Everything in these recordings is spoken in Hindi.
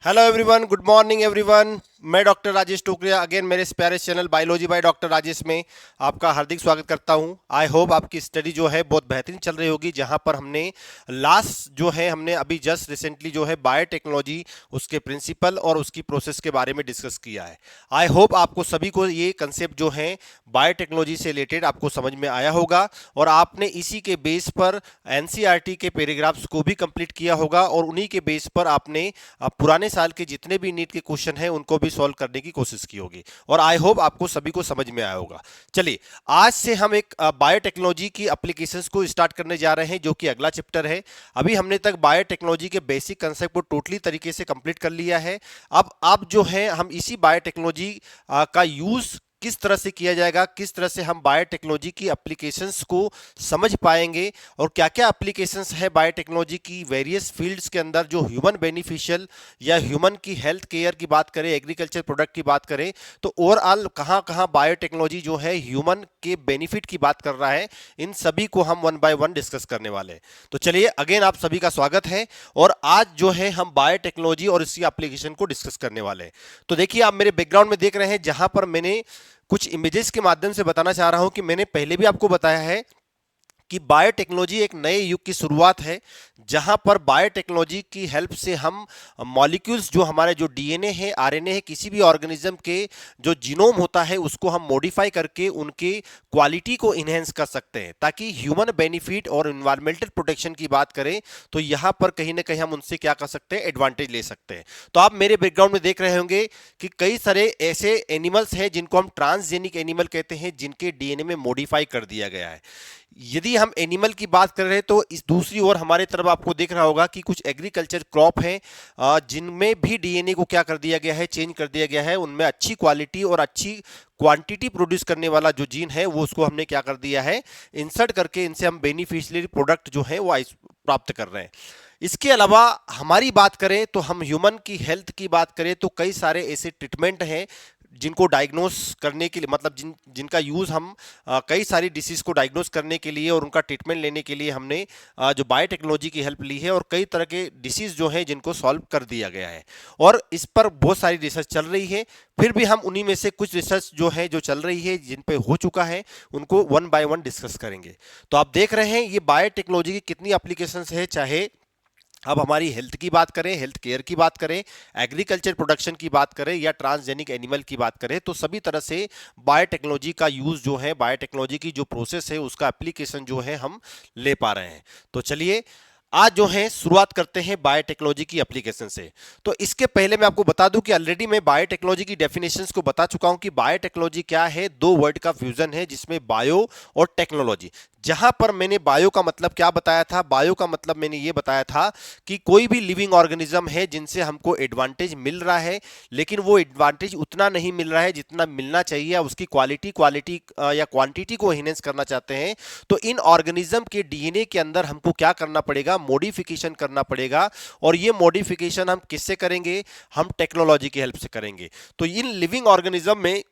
Hello everyone, good morning everyone. मैं डॉक्टर राजेश टोकरिया अगेन मेरे इस प्यारे channel biology by doctor Rajesh में आपका हार्दिक स्वागत करता हूं। आई होप आपकी स्टडी जो है बहुत बेहतरीन चल रही होगी। जहां पर हमने अभी जस्ट रिसेंटली जो है बायोटेक्नोलॉजी, उसके प्रिंसिपल और उसकी प्रोसेस के बारे में डिस्कस किया है। आई होप आपको सभी को ये कंसेप्ट जो है बायोटेक्नोलॉजी से रिलेटेड आपको समझ में आया होगा और आपने इसी के बेस पर एनसीईआरटी के पैराग्राफ्स को भी कंप्लीट किया होगा और उन्हीं के बेस पर आपने पुराने साल के जितने भी नीट के क्वेश्चन हैं उनको भी सॉल्व करने की कोशिश की होगी और आई होप आपको सभी को समझ में आया होगा। चलिए, आज से हम एक बायोटेक्नोलॉजी की एप्लीकेशंस को स्टार्ट करने जा रहे हैं, जो कि अगला चैप्टर है। अभी हमने तक बायोटेक्नोलॉजी के बेसिक कंसेप्ट को टोटली तरीके से कंप्लीट कर लिया है। अब जो है हम इसी बायोटेक्नोलॉजी का यूज किस तरह से किया जाएगा, किस तरह से हम बायोटेक्नोलॉजी की एप्लीकेशंस को समझ पाएंगे और क्या क्या एप्लीकेशंस है बायोटेक्नोलॉजी की वेरियस फील्ड्स के अंदर, जो ह्यूमन बेनिफिशियल या ह्यूमन की हेल्थ केयर की बात करें, एग्रीकल्चर प्रोडक्ट की बात करें, तो ओवरऑल कहां कहां बायोटेक्नोलॉजी जो है ह्यूमन के बेनिफिट की बात कर रहा है, इन सभी को हम वन बाय वन डिस्कस करने वाले हैं। तो चलिए, अगेन आप सभी का स्वागत है और आज जो है हम बायोटेक्नोलॉजी और इसकी एप्लीकेशन को डिस्कस करने वाले हैं। तो देखिए, आप मेरे बैकग्राउंड में देख रहे हैं, जहां पर मैंने कुछ इमेजेस के माध्यम से बताना चाह रहा हूं कि मैंने पहले भी आपको बताया है कि बायोटेक्नोलॉजी एक नए युग की शुरुआत है, जहां पर बायोटेक्नोलॉजी की हेल्प से हम मॉलिक्यूल्स, जो हमारे जो डीएनए है, आरएनए है, किसी भी ऑर्गेनिज्म के जो जीनोम होता है, उसको हम मॉडिफाई करके उनके क्वालिटी को इनहेंस कर सकते हैं, ताकि ह्यूमन बेनिफिट और इन्वायरमेंटल प्रोटेक्शन की बात करें तो यहां पर कहीं ना कहीं हम उनसे क्या कर सकते हैं, एडवांटेज ले सकते हैं। तो आप मेरे बैकग्राउंड में देख रहे होंगे कि कई सारे ऐसे एनिमल्स हैं जिनको हम ट्रांसजेनिक एनिमल कहते हैं, जिनके डीएनए में मॉडिफाई कर दिया गया है। यदि हम एनिमल की बात कर रहे हैं तो इस दूसरी ओर हमारे तरफ आपको दिख रहा होगा कि कुछ एग्रीकल्चर क्रॉप हैं, जिनमें भी डीएनए को क्या कर दिया गया है, चेंज कर दिया गया है। उनमें अच्छी क्वालिटी और अच्छी क्वांटिटी प्रोड्यूस करने वाला जो जीन है वो उसको हमने क्या कर दिया है, इंसर्ट करके इनसे हम बेनिफिशियरी प्रोडक्ट जो है वो प्राप्त कर रहे हैं। इसके अलावा हमारी बात करें तो हम ह्यूमन की हेल्थ की बात करें तो कई सारे ऐसे ट्रीटमेंट हैं जिनको डायग्नोस करने के लिए, मतलब जिनका यूज हम कई सारी डिसीज को डायग्नोस करने के लिए और उनका ट्रीटमेंट लेने के लिए हमने जो बायोटेक्नोलॉजी की हेल्प ली है, और कई तरह के डिसीज जो हैं जिनको सॉल्व कर दिया गया है और इस पर बहुत सारी रिसर्च चल रही है। फिर भी हम उन्हीं में से कुछ रिसर्च जो है, जो चल रही है, जिन पे हो चुका है, उनको वन बाय वन डिस्कस करेंगे। तो आप देख रहे हैं ये बायोटेक्नोलॉजी की कितनी एप्लीकेशंस है, चाहे अब हमारी हेल्थ की बात करें, हेल्थ केयर की बात करें, एग्रीकल्चर प्रोडक्शन की बात करें या ट्रांसजेनिक एनिमल की बात करें, तो सभी तरह से बायोटेक्नोलॉजी का यूज जो है, बायोटेक्नोलॉजी की जो प्रोसेस है, उसका एप्लीकेशन जो है हम ले पा रहे हैं। तो चलिए, आज जो है शुरुआत करते हैं बायोटेक्नोलॉजी की एप्लीकेशन से। तो इसके पहले मैं आपको बता दूं कि ऑलरेडी मैं बायोटेक्नोलॉजी की डेफिनेशंस को बता चुका हूं कि बायोटेक्नोलॉजी क्या है। दो वर्ड का फ्यूजन है, जिसमें बायो और टेक्नोलॉजी। जहां पर मैंने बायो का मतलब क्या बताया था, बायो का मतलब मैंने ये बताया था कि कोई भी लिविंग ऑर्गेनिज्म है जिनसे हमको एडवांटेज मिल रहा है, लेकिन वो एडवांटेज उतना नहीं मिल रहा है जितना मिलना चाहिए, उसकी क्वालिटी या क्वांटिटी को इनहेंस करना चाहते हैं। तो इन ऑर्गेनिज्म के डीएनए के अंदर हमको क्या करना पड़ेगा, मॉडिफिकेशन करना पड़ेगा। और ये मॉडिफिकेशन हम किससे करेंगे, हम टेक्नोलॉजी की हेल्प से करेंगे। तो इन लिविंग ऑर्गेनिज्म में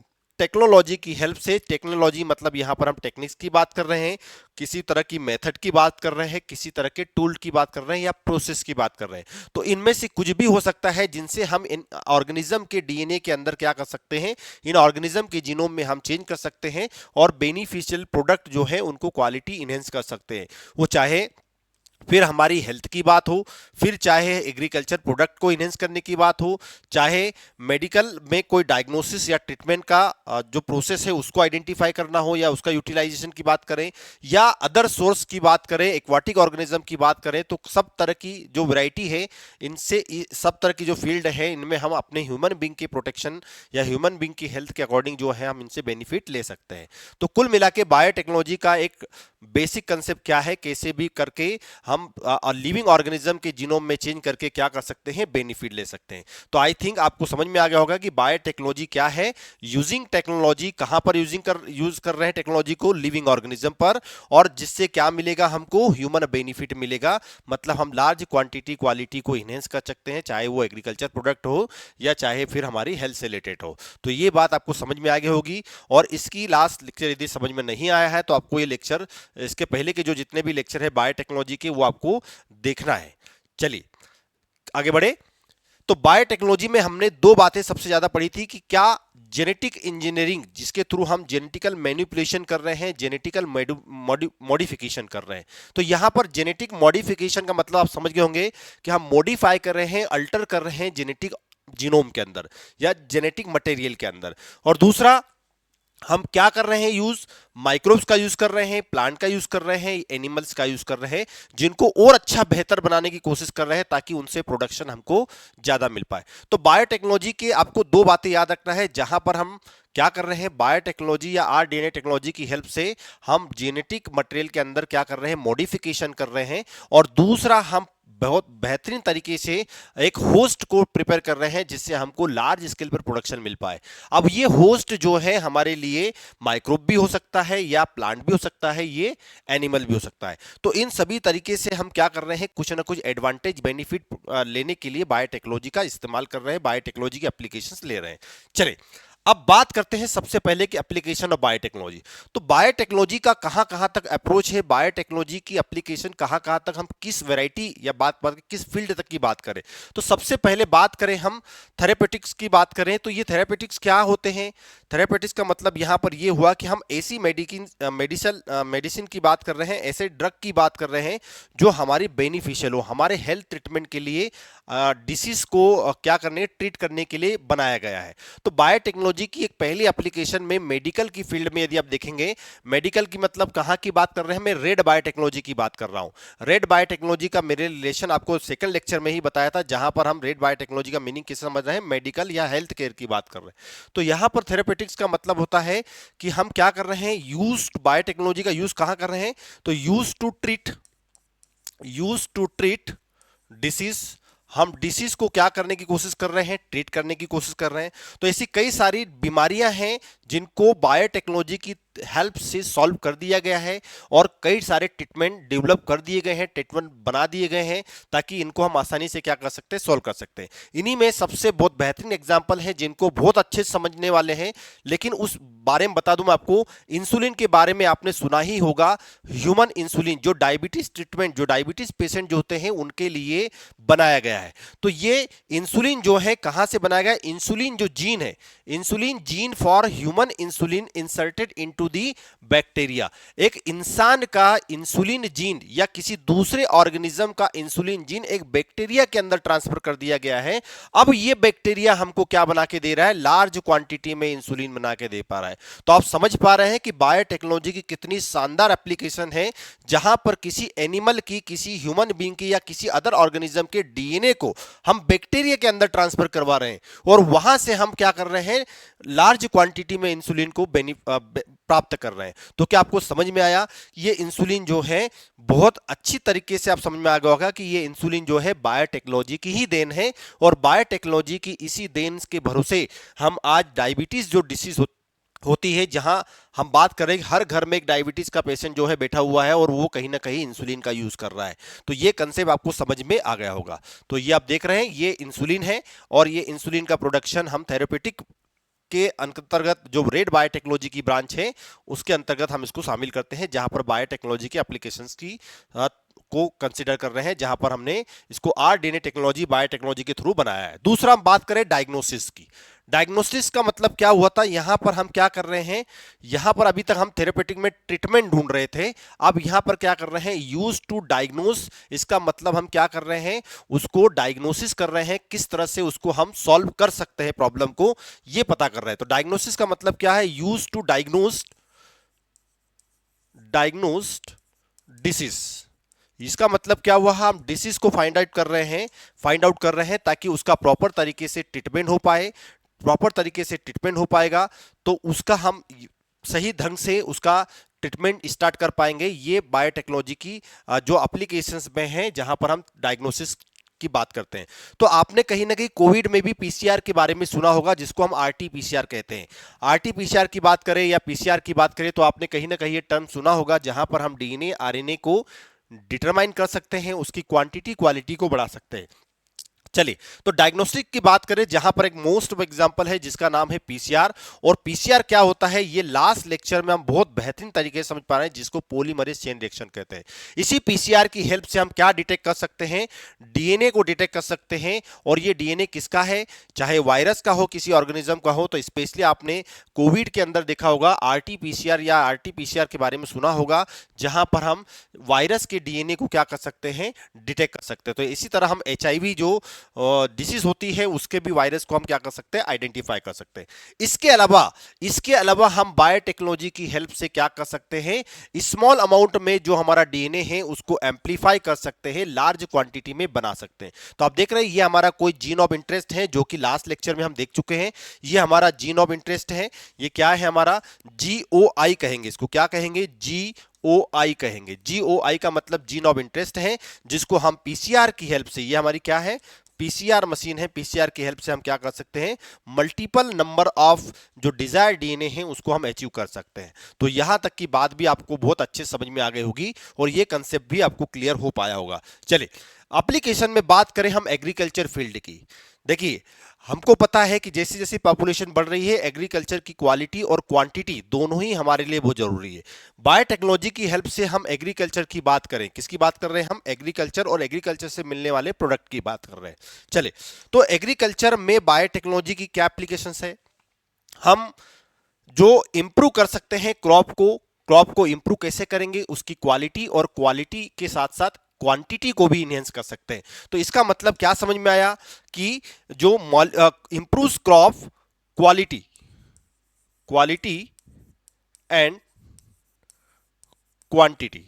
टेक्नोलॉजी की हेल्प से, टेक्नोलॉजी मतलब यहां पर हम टेक्निक्स की बात कर रहे हैं, किसी तरह की मेथड की बात कर रहे हैं, किसी तरह के टूल की बात कर रहे हैं या प्रोसेस की बात कर रहे हैं। तो इनमें से कुछ भी हो सकता है जिनसे हम इन ऑर्गेनिज्म के डीएनए के अंदर क्या कर सकते हैं, इन ऑर्गेनिज्म के जीनोम में हम चेंज कर सकते हैं और बेनिफिशियल प्रोडक्ट जो है उनको क्वालिटी इनहेंस कर सकते हैं। वो चाहे फिर हमारी हेल्थ की बात हो, फिर चाहे एग्रीकल्चर प्रोडक्ट को इनहेंस करने की बात हो, चाहे मेडिकल में कोई डायग्नोसिस या ट्रीटमेंट का जो प्रोसेस है उसको आइडेंटिफाई करना हो या उसका यूटिलाइजेशन की बात करें, या अदर सोर्स की बात करें, एक्वाटिक ऑर्गेनिज्म की बात करें, तो सब तरह की जो वैरायटी है, इनसे सब तरह की जो फील्ड है, इनमें हम अपने ह्यूमन बींग के प्रोटेक्शन या ह्यूमन बींग की हेल्थ के अकॉर्डिंग जो है हम इनसे बेनिफिट ले सकते हैं। तो कुल मिला के बायोटेक्नोलॉजी का एक बेसिक कंसेप्ट क्या है, कैसे भी करके हम लिविंग ऑर्गेनिज्म के जीनोम में चेंज करके क्या कर सकते हैं, बेनिफिट ले सकते हैं। तो आई थिंक आपको समझ में आ गया होगा कि बायोटेक्नोलॉजी क्या है, यूजिंग टेक्नोलॉजी, कहां पर यूज कर रहे हैं टेक्नोलॉजी को, लिविंग ऑर्गेनिज्म पर, और जिससे क्या मिलेगा हमको, ह्यूमन बेनिफिट मिलेगा। मतलब हम लार्ज क्वांटिटी क्वालिटी को इनहेंस कर सकते हैं, चाहे वो एग्रीकल्चर प्रोडक्ट हो या चाहे फिर हमारी हेल्थ से रिलेटेड हो। तो ये बात आपको समझ में आ गई होगी। और इसकी लास्ट लेक्चर यदि समझ में नहीं आया है तो आपको ये लेक्चर, इसके पहले के जो जितने भी लेक्चर है बायोटेक्नोलॉजी के, वो आपको देखना है। चलिए आगे बढ़े। तो बायोटेक्नोलॉजी में हमने दो बातें सबसे ज्यादा पढ़ी थी कि क्या जेनेटिक इंजीनियरिंग जिसके थ्रू हम जेनेटिकल मैनिपुलेशन कर रहे हैं, जेनेटिकल मॉडिफिकेशन कर रहे हैं। तो यहां पर जेनेटिक मॉडिफिकेशन का मतलब आप समझ गए होंगे कि हम मॉडिफाई कर रहे हैं, अल्टर कर रहे हैं जेनेटिक जीनोम के अंदर या जेनेटिक मटेरियल के अंदर। और दूसरा हम क्या कर रहे हैं, यूज माइक्रोब्स का यूज कर रहे हैं, प्लांट का यूज कर रहे हैं, एनिमल्स का यूज कर रहे हैं, जिनको और अच्छा बेहतर बनाने की कोशिश कर रहे हैं ताकि उनसे प्रोडक्शन हमको ज्यादा मिल पाए। तो बायोटेक्नोलॉजी के आपको दो बातें याद रखना है, जहां पर हम क्या कर रहे हैं, बायोटेक्नोलॉजी या आरडीएनए टेक्नोलॉजी की हेल्प से हम जेनेटिक मटेरियल के अंदर क्या कर रहे हैं, मॉडिफिकेशन कर रहे हैं। और दूसरा हम बहुत बेहतरीन तरीके से एक होस्ट को प्रिपेयर कर रहे हैं जिससे हमको लार्ज स्केल पर प्रोडक्शन मिल पाए। अब ये होस्ट जो है हमारे लिए माइक्रोब भी हो सकता है या प्लांट भी हो सकता है, ये एनिमल भी हो सकता है। तो इन सभी तरीके से हम क्या कर रहे हैं, कुछ ना कुछ एडवांटेज बेनिफिट लेने के लिए बायोटेक्नोलॉजी का इस्तेमाल कर रहे हैं, बायोटेक्नोलॉजी के एप्लीकेशंस ले रहे हैं। चले अब बात करते हैं सबसे पहले कि एप्लीकेशन ऑफ बायोटेक्नोलॉजी। तो बायोटेक्नोलॉजी का कहां कहां तक अप्रोच है, बायोटेक्नोलॉजी की एप्लीकेशन कहां कहां तक, हम किस वैरायटी या बात किस फील्ड तक की बात करें। तो सबसे पहले बात करें हम थेरेपेटिक्स की बात करें तो ये थेरेपेटिक्स क्या होते हैं। थेरेपेटिक्स का मतलब यहां पर ये हुआ कि हम ऐसी मेडिसिन की बात कर रहे हैं, ऐसे ड्रग की बात कर रहे हैं जो हमारी बेनिफिशियल हो, हमारे हेल्थ ट्रीटमेंट के लिए, डिसीज को क्या करने, ट्रीट करने के लिए बनाया गया है। तो बायोटेक्नोलॉजी की एक पहली एप्लीकेशन में मेडिकल की फील्ड में यदि आप देखेंगे, मेडिकल की मतलब कहां की बात कर रहे हैं, मैं रेड बायोटेक्नोलॉजी की बात कर रहा हूं। रेड बायोटेक्नोलॉजी का मेरे रिलेशन आपको सेकंड लेक्चर में ही बताया था, जहां पर हम रेड बायोटेक्नोलॉजी का मीनिंग किसे समझ रहे हैं, मेडिकल या हेल्थ केयर की बात कर रहे हैं। तो यहां पर थेरेपेटिक्स का मतलब होता है कि हम क्या कर रहे हैं, यूज बायोटेक्नोलॉजी का यूज कहां कर रहे हैं, तो यूज टू ट्रीट डिसीज। हम डिसीज को क्या करने की कोशिश कर रहे हैं, ट्रीट करने की कोशिश कर रहे हैं। तो ऐसी कई सारी बीमारियां हैं जिनको बायोटेक्नोलॉजी की हेल्प से सॉल्व कर दिया गया है और कई सारे ट्रीटमेंट डेवलप कर दिए गए हैं, ट्रीटमेंट बना दिए गए हैं ताकि इनको हम आसानी से क्या कर सकते हैं, सॉल्व कर सकते हैं। इन्हीं में सबसे बहुत बेहतरीन एग्जांपल है जिनको बहुत अच्छे से समझने वाले हैं, लेकिन उस बारे में बता दूं मैं आपको, इंसुलिन के बारे में आपने सुना ही होगा। ह्यूमन इंसुलिन जो डायबिटीज ट्रीटमेंट, जो डायबिटीज पेशेंट जो होते हैं उनके लिए बनाया गया है। तो ये इंसुलिन जो है कहां से बनाया गया, इंसुलिन जो जीन है, insulin gene for human insulin inserted into the bacteria. एक इंसान का इंसुलिन जीन या किसी दूसरे ऑर्गेनिज्म का इंसुलिन जीन एक बैक्टीरिया के अंदर ट्रांसफर कर दिया गया है। अब ये बैक्टीरिया हमको क्या बना के दे रहा है, लार्ज क्वांटिटी में इंसुलिन बना के दे पा रहा है। तो आप समझ पा रहे हैं कि बायोटेक्नोलॉजी की कितनी शानदार एप्लीकेशन है, जहां पर किसी एनिमल की, किसी ह्यूमन बीइंग की या किसी अदर ऑर्गेनिज्म के डीएनए को हम बैक्टीरिया के अंदर ट्रांसफर करवा रहे हैं और वहां से हम क्या कर रहे हैं, लार्ज क्वांटिटी में इंसुलिन को प्राप्त कर रहे हैं। तो क्या आपको समझ में आया, ये इंसुलिन जो है बहुत अच्छी तरीके से आप समझ में आ गया होगा कि ये इंसुलिन जो है बायोटेक्नोलॉजी की ही देन है और बायोटेक्नोलॉजी की इसी देन के भरोसे हम आज डायबिटीज जो डिसीज होती है, जहां हम बात करें हर घर में एक डायबिटीज का पेशेंट जो है बैठा हुआ है और वो कहीं ना कहीं इंसुलिन का यूज कर रहा है। तो ये कंसेप्ट आपको समझ में आ गया होगा। तो ये आप देख रहे हैं, ये इंसुलिन है और ये इंसुलिन का प्रोडक्शन हम थेरेपेटिक के अंतर्गत, जो रेड बायोटेक्नोलॉजी की ब्रांच है उसके अंतर्गत हम इसको शामिल करते हैं, जहां पर बायोटेक्नोलॉजी के एप्लीकेशंस की को कंसीडर कर रहे हैं, जहां पर हमने इसको आरडीएनए टेक्नोलॉजी, बायोटेक्नोलॉजी के थ्रू बनाया है। दूसरा हम बात करें डायग्नोसिस की। डायग्नोसिस का मतलब क्या हुआ था, यहां पर हम क्या कर रहे हैं, यहां पर अभी तक हम थेरेपेटिक में ट्रीटमेंट ढूंढ रहे थे, अब यहां पर क्या कर रहे हैं, यूज टू डायग्नोस। इसका मतलब हम क्या कर रहे हैं, उसको डायग्नोसिस कर रहे हैं, किस तरह से उसको हम सॉल्व कर सकते हैं प्रॉब्लम को, ये पता कर रहे हैं। तो डायग्नोसिस का मतलब क्या है, यूज टू डायग्नोस्ड डिसीज। इसका मतलब क्या हुआ, हम डिसीज को फाइंड आउट कर रहे हैं ताकि उसका प्रॉपर तरीके से ट्रीटमेंट हो पाए। प्रॉपर तरीके से ट्रीटमेंट हो पाएगा तो उसका हम सही ढंग से उसका ट्रीटमेंट स्टार्ट कर पाएंगे। ये बायोटेक्नोलॉजी की जो एप्लीकेशंस में है, जहां पर हम डायग्नोसिस की बात करते हैं। तो आपने कहीं ना कहीं कोविड में भी पीसीआर के बारे में सुना होगा, जिसको हम आरटी-पीसीआर कहते हैं। आरटी-पीसीआर की बात करें या पीसीआर की बात करें तो आपने कहीं ना कहीं ये टर्म सुना होगा, जहां पर हम डीएनए आरएनए को डिटरमाइन कर सकते हैं, उसकी क्वांटिटी क्वालिटी को बढ़ा सकते हैं। चलिए, तो डायग्नोस्टिक की बात करें, जहां पर एक मोस्ट ऑफ एग्जांपल है जिसका नाम है पीसीआर। और पीसीआर क्या होता है, ये लास्ट लेक्चर में हम बहुत बेहतरीन तरीके से समझ पा रहे हैं, जिसको पॉलीमरेज चेन रिएक्शन कहते हैं। इसी पीसीआर की हेल्प से हम क्या डिटेक्ट कर सकते हैं, डीएनए को डिटेक्ट कर सकते हैं। और ये डीएनए किसका है, चाहे वायरस का हो, किसी ऑर्गेनिज्म का हो। तो स्पेशली आपने कोविड के अंदर देखा होगा आरटीपीसीआर या आरटीपीसीआर के बारे में सुना होगा, जहां पर हम वायरस के डीएनए को क्या कर सकते हैं, डिटेक्ट कर सकते हैं। तो इसी तरह हम एचआईवी जो डिसीज होती है, उसके भी वायरस को हम क्या कर सकते हैं, आइडेंटिफाई कर सकते हैं। इसके अलावा हम बायोटेक्नोलॉजी की हेल्प से क्या कर सकते हैं, स्मॉल अमाउंट में जो हमारा डीएनए है उसको एम्पलीफाई कर सकते हैं, लार्ज क्वांटिटी में बना सकते हैं। तो आप देख रहे हैं, ये हमारा कोई जीन ऑफ इंटरेस्ट है, जो कि लास्ट लेक्चर में हम देख चुके हैं। ये हमारा जीन ऑफ इंटरेस्ट है। ये क्या है, हमारा GOI कहेंगे इसको, क्या कहेंगे, GOI कहेंगे। GOI का मतलब जीन ऑफ इंटरेस्ट है, जिसको हम पीसीआर की हेल्प से, ये हमारी क्या है, पीसीआर मशीन है, पीसीआर की हेल्प से हम क्या कर सकते हैं, मल्टीपल नंबर ऑफ जो डिजायर डीएनए है उसको हम अचीव कर सकते हैं। तो यहां तक की बात भी आपको बहुत अच्छे समझ में आ गई होगी और ये कंसेप्ट भी आपको क्लियर हो पाया होगा। चलिए, एप्लीकेशन में बात करें हम एग्रीकल्चर फील्ड की। देखिए, हमको पता है कि जैसे जैसे पॉपुलेशन बढ़ रही है, एग्रीकल्चर की क्वालिटी और क्वांटिटी दोनों ही हमारे लिए बहुत जरूरी है। बायोटेक्नोलॉजी की हेल्प से हम एग्रीकल्चर की बात करें, किसकी बात कर रहे हैं हम, एग्रीकल्चर और एग्रीकल्चर से मिलने वाले प्रोडक्ट की बात कर रहे हैं। चले, तो एग्रीकल्चर में बायोटेक्नोलॉजी की क्या एप्लीकेशंस है, हम जो इंप्रूव कर सकते हैं क्रॉप को इंप्रूव कैसे करेंगे, उसकी क्वालिटी और क्वालिटी के साथ साथ क्वांटिटी को भी इनहेंस कर सकते हैं। तो इसका मतलब क्या समझ में आया कि जो improve crop quality quality and quantity,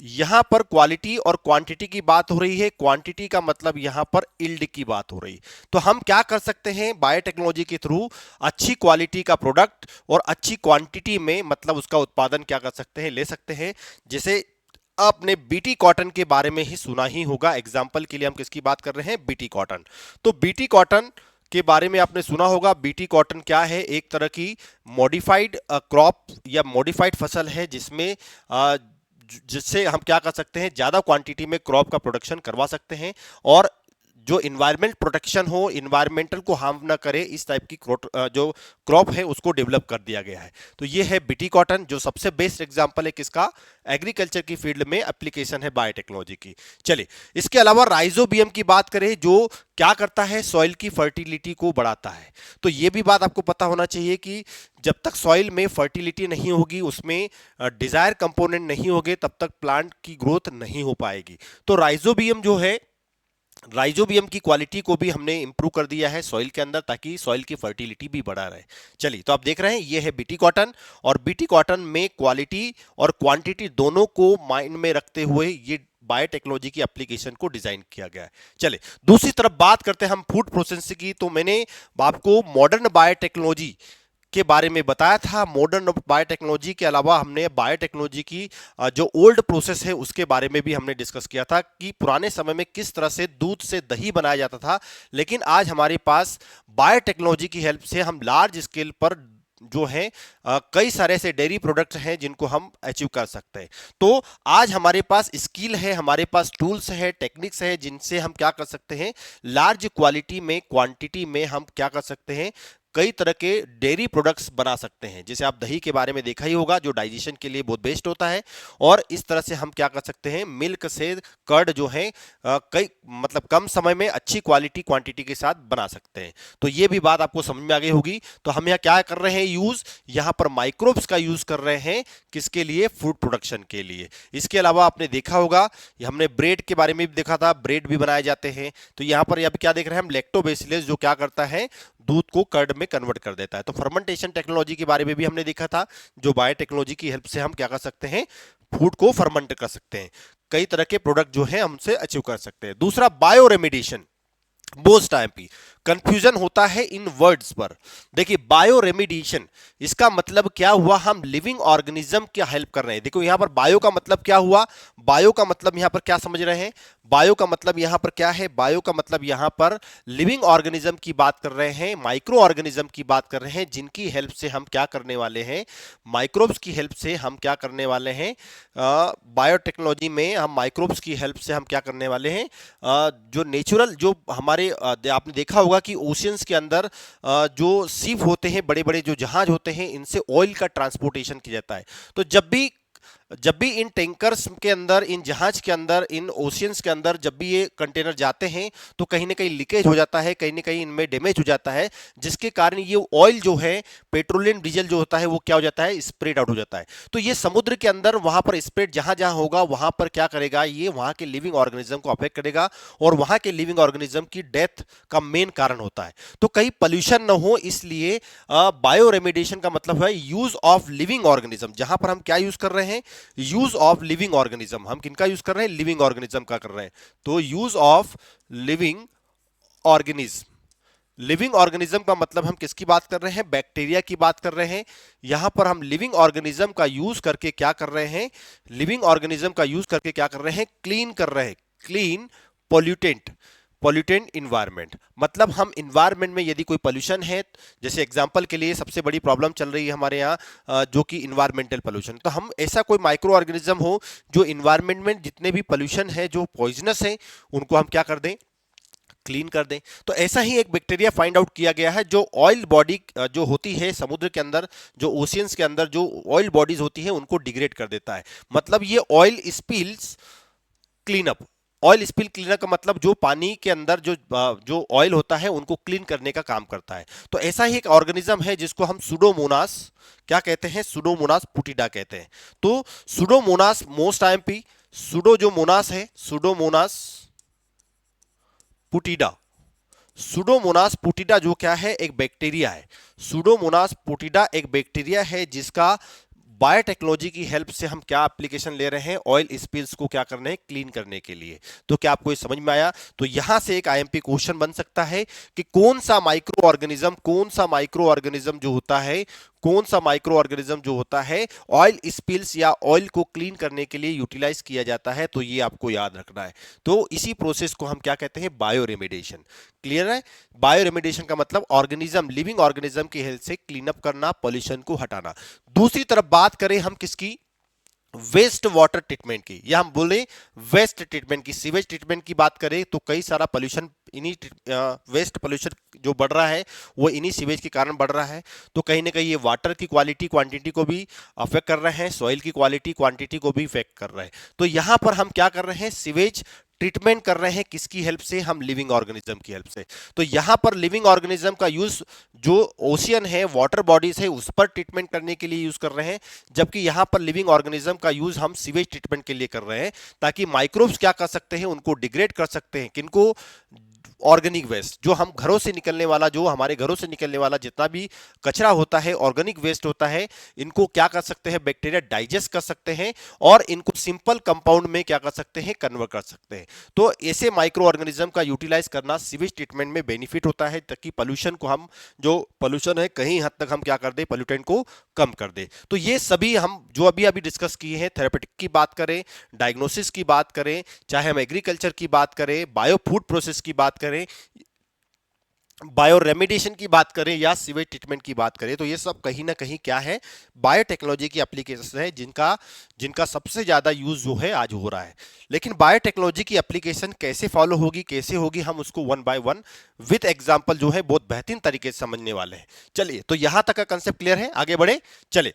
यहां पर क्वालिटी और क्वांटिटी की बात हो रही है। क्वांटिटी का मतलब यहां पर इल्ड की बात हो रही है। तो हम क्या कर सकते हैं, बायोटेक्नोलॉजी के थ्रू अच्छी क्वालिटी का प्रोडक्ट और अच्छी क्वांटिटी में, मतलब उसका उत्पादन क्या कर सकते हैं, ले सकते हैं। जैसे आपने बीटी कॉटन के बारे में ही सुना ही होगा। एग्जाम्पल के लिए हम किसकी बात कर रहे हैं, बीटी कॉटन। तो बीटी कॉटन के बारे में आपने सुना होगा। बीटी कॉटन क्या है, एक तरह की मॉडिफाइड क्रॉप या मॉडिफाइड फसल है, जिससे हम क्या कर सकते हैं, ज्यादा क्वांटिटी में क्रॉप का प्रोडक्शन करवा सकते हैं और जो इन्वायरमेंट प्रोटेक्शन हो, इन्वायरमेंटल को हार्म ना करे, इस टाइप की जो क्रॉप है उसको डेवलप कर दिया गया है। तो ये है बीटी कॉटन, जो सबसे बेस्ट एग्जांपल है किसका, एग्रीकल्चर की फील्ड में एप्लीकेशन है बायोटेक्नोलॉजी की। चलिए, इसके अलावा राइजोबियम की बात करें, जो क्या करता है, सॉइल की फर्टिलिटी को बढ़ाता है। तो ये भी बात आपको पता होना चाहिए कि जब तक सॉइल में फर्टिलिटी नहीं होगी, उसमें डिजायर कंपोनेंट नहीं होंगे, तब तक प्लांट की ग्रोथ नहीं हो पाएगी। तो राइजोबियम जो है, राइजोबियम की क्वालिटी को भी हमने इंप्रूव कर दिया है सॉइल के अंदर, ताकि सॉइल की फर्टिलिटी भी बढ़ा रहे। चलिए, तो आप देख रहे हैं, ये है बीटी कॉटन। और बीटी कॉटन में क्वालिटी और क्वांटिटी दोनों को माइंड में रखते हुए ये बायोटेक्नोलॉजी की एप्लीकेशन को डिजाइन किया गया है। चलिए, दूसरी तरफ बात करते हैं हम फूड प्रोसेसिंग की। तो मैंने आपको मॉडर्न बायोटेक्नोलॉजी के बारे में बताया था। मॉडर्न बायोटेक्नोलॉजी के अलावा हमने बायोटेक्नोलॉजी की जो ओल्ड प्रोसेस है उसके बारे में भी हमने डिस्कस किया था, कि पुराने समय में किस तरह से दूध से दही बनाया जाता था। लेकिन आज हमारे पास बायोटेक्नोलॉजी की हेल्प से हम लार्ज स्केल पर जो है कई सारे ऐसे डेयरी प्रोडक्ट्स हैं जिनको हम अचीव कर सकते हैं। तो आज हमारे पास स्किल है, हमारे पास टूल्स है, टेक्निक्स है, जिनसे हम क्या कर सकते हैं, लार्ज क्वालिटी में, क्वांटिटी में हम क्या कर सकते हैं, कई तरह के डेयरी प्रोडक्ट्स बना सकते हैं। जैसे आप दही के बारे में देखा ही होगा, जो डाइजेशन के लिए बहुत बेस्ट होता है। और इस तरह से हम क्या कर सकते हैं, मिल्क से कर्ड जो है कई मतलब कम समय में अच्छी क्वालिटी क्वांटिटी के साथ बना सकते हैं। तो ये भी बात आपको समझ में आ गई होगी। तो हम यहाँ क्या कर रहे हैं, यूज यहाँ पर माइक्रोब्स का यूज कर रहे हैं, किसके लिए, फूड प्रोडक्शन के लिए। इसके अलावा आपने देखा होगा, हमने ब्रेड के बारे में भी देखा था, ब्रेड भी बनाए जाते हैं। तो यहाँ पर अब क्या देख रहे हैं हम, लैक्टोबैसिलस, जो क्या करता है, दूध को कर्ड में कन्वर्ट कर देता है। तो फर्मेंटेशन टेक्नोलॉजी के बारे में भी हमने देखा था, जो बायोटेक्नोलॉजी की हेल्प से हम क्या कर सकते हैं, फूड को फर्मेंट कर सकते हैं, कई तरह के प्रोडक्ट जो है हमसे अचीव कर सकते हैं। दूसरा, bio remediation. Most IMP confusion होता है इन वर्ड्स पर। देखिए बायो रेमिडिएशन, इसका मतलब क्या हुआ, हम लिविंग ऑर्गेनिज्म की हेल्प कर रहे हैं। देखो यहां पर बायो का मतलब क्या हुआ, बायो का मतलब यहां पर क्या समझ रहे हैं, बायो का मतलब यहां पर क्या है, बायो का मतलब यहां पर लिविंग ऑर्गेनिज्म की बात कर रहे हैं, माइक्रो ऑर्गेनिज्म की बात कर रहे हैं, जिनकी हेल्प से हम क्या करने वाले हैं, माइक्रोब्स की हेल्प से हम क्या करने वाले हैं, बायोटेक्नोलॉजी में हम माइक्रोब्स की हेल्प से हम क्या करने वाले हैं, जो नेचुरल जो हमारे आपने देखा होगा कि ओशियंस के अंदर जो शिप होते हैं, बड़े बड़े जो जहाज होते हैं, इनसे ऑयल का ट्रांसपोर्टेशन किया जाता है। तो जब भी इन टैंकर्स के अंदर, इन जहाज के अंदर, इन ओशियंस के अंदर जब भी ये कंटेनर जाते हैं तो कहीं ना कहीं लीकेज हो जाता है, कहीं ना कहीं इनमें डैमेज हो जाता है, जिसके कारण ये ऑयल जो है, पेट्रोलियम डीजल जो होता है, वो क्या हो जाता है, स्प्रेड आउट हो जाता है। तो ये समुद्र के अंदर वहां पर स्प्रेड जहां जहां होगा वहां पर क्या करेगा, ये वहां के लिविंग ऑर्गेनिज्म को अफेक्ट करेगा और वहां के लिविंग ऑर्गेनिज्म की डेथ का मेन कारण होता है। तो कहीं पोल्यूशन ना हो, इसलिए बायो रेमिडिएशन का मतलब है यूज ऑफ लिविंग ऑर्गेनिज्म। जहां पर हम क्या यूज कर रहे हैं, यूज ऑफ लिविंग ऑर्गेनिज्म। हम किनका यूज कर रहे हैं, लिविंग ऑर्गेनिज्म का कर रहे हैं। तो use of living organism, living organism का मतलब हम किसकी बात कर रहे हैं, बैक्टीरिया की बात कर रहे हैं। यहां पर हम लिविंग ऑर्गेनिज्म का यूज करके क्या कर रहे हैं, लिविंग ऑर्गेनिज्म का यूज करके क्या कर रहे हैं, क्लीन कर रहे हैं, क्लीन पोल्यूटेंट, पोल्यूटेंट इन्वायरमेंट। मतलब हम इन्वायरमेंट में यदि कोई पोल्यूशन है, जैसे एग्जांपल के लिए सबसे बड़ी प्रॉब्लम चल रही है हमारे यहाँ जो कि इन्वायरमेंटल पोल्यूशन, तो हम ऐसा कोई माइक्रो ऑर्गेनिज्म हो जो इन्वायरमेंट में जितने भी पोल्यूशन है, जो पॉइजनस है, उनको हम क्या कर दें, क्लीन कर दें। तो ऐसा ही एक बैक्टीरिया फाइंड आउट किया गया है जो ऑयल बॉडी जो होती है समुद्र के अंदर, जो ओशियंस के अंदर जो ऑयल बॉडीज होती है, उनको डिग्रेड कर देता है। मतलब ये oil spills cleanup, oil spill cleaner का मतलब जो पानी के अंदर जो ऑयल होता है उनको क्लीन करने का काम करता है। तो ऐसा ही एक ऑर्गेनिज्म है जिसको हम सुडोमोनास क्या कहते हैं, सुडोमोनास पुटिडा कहते हैं। तो सुडोमोनास मोस्ट आईएमपी, सुडो जो मोनास है, सुडोमोनास पुटिडा, सुडोमोनास पुटिडा जो क्या है, एक बैक्टीरिया है। सुडोमोनास पुटिडा एक बैक्टीरिया है जिसका बायोटेक्नोलॉजी की हेल्प से हम क्या एप्लीकेशन ले रहे हैं, ऑयल स्पिल्स को क्या करने हैं, क्लीन करने के लिए। तो क्या आपको ये समझ में आया? तो यहां से एक आईएमपी क्वेश्चन बन सकता है कि कौन सा माइक्रो ऑर्गेनिज्म, कौन सा माइक्रो ऑर्गेनिज्म जो होता है, कौन सा माइक्रो ऑर्गेनिज्म जो होता है ऑयल स्पिल्स या ऑयल को क्लीन करने के लिए यूटिलाइज किया जाता है। तो ये आपको याद रखना है। तो इसी प्रोसेस को हम क्या कहते हैं, बायो रेमिडिएशन। क्लियर है? बायो रेमिडिएशन का मतलब ऑर्गेनिज्म, लिविंग ऑर्गेनिज्म की हेल्प से क्लीन अप करना, पॉल्यूशन को हटाना। दूसरी तरफ बात करें हम किसकी, वेस्ट वाटर ट्रीटमेंट की, या हम बोले वेस्ट ट्रीटमेंट की, सीवेज ट्रीटमेंट की बात करें तो कई सारा पोल्यूशन इन्हीं वेस्ट पोल्यूशन जो बढ़ रहा है वो इन्हीं सीवेज के कारण बढ़ रहा है। तो कहीं ना कहीं ये वाटर की क्वालिटी क्वांटिटी को भी अफेक्ट कर रहे हैं, सॉइल की क्वालिटी क्वांटिटी को भी इफेक्ट कर रहे हैं। तो यहां पर हम क्या कर रहे हैं, सीवेज ट्रीटमेंट कर रहे हैं, किसकी हेल्प से, हम लिविंग ऑर्गेनिज्म की हेल्प से। तो यहां पर लिविंग ऑर्गेनिज्म का यूज जो ओशियन है, वाटर बॉडीज है, उस पर ट्रीटमेंट करने के लिए यूज कर रहे हैं, जबकि यहां पर लिविंग ऑर्गेनिज्म का यूज हम सीवेज ट्रीटमेंट के लिए कर रहे हैं, ताकि माइक्रोब्स क्या कर सकते हैं, उनको डिग्रेड कर सकते हैं। किनको, ऑर्गेनिक वेस्ट, जो हम घरों से निकलने वाला, जो हमारे घरों से निकलने वाला जितना भी कचरा होता है, ऑर्गेनिक वेस्ट होता है, इनको क्या कर सकते हैं, बैक्टीरिया डाइजेस्ट कर सकते हैं और इनको सिंपल कंपाउंड में क्या कर सकते हैं, कन्वर्ट कर सकते हैं। तो ऐसे माइक्रो ऑर्गेनिज्म का यूटिलाइज करना सीवेज ट्रीटमेंट में बेनिफिट होता है, ताकि पोल्यूशन को हम, जो पोल्यूशन है कहीं हद तक हम क्या कर दे, पोल्यूटेंट को कम कर दे। तो ये सभी हम जो अभी अभी डिस्कस किए हैं, थेरेपेटिक की बात करें, डायग्नोसिस की बात करें, चाहे हम एग्रीकल्चर की बात करें, बायो फूड प्रोसेस की बात करें, बायो रेमिडिएशन की बात करें या सीवेज ट्रीटमेंट की बात करें, तो ये सब कहीं ना कहीं क्या है, बायोटेक्नोलॉजी की एप्लीकेशन है, जिनका सबसे ज्यादा यूज जो है आज हो रहा है। लेकिन बायोटेक्नोलॉजी की एप्लीकेशन कैसे फॉलो होगी, कैसे होगी, हम उसको one by one with example जो है बहुत बेहतरीन तरीके से समझने वाले हैं। चलिए, तो यहां तक का कंसेप्ट क्लियर है, आगे बढ़े चले।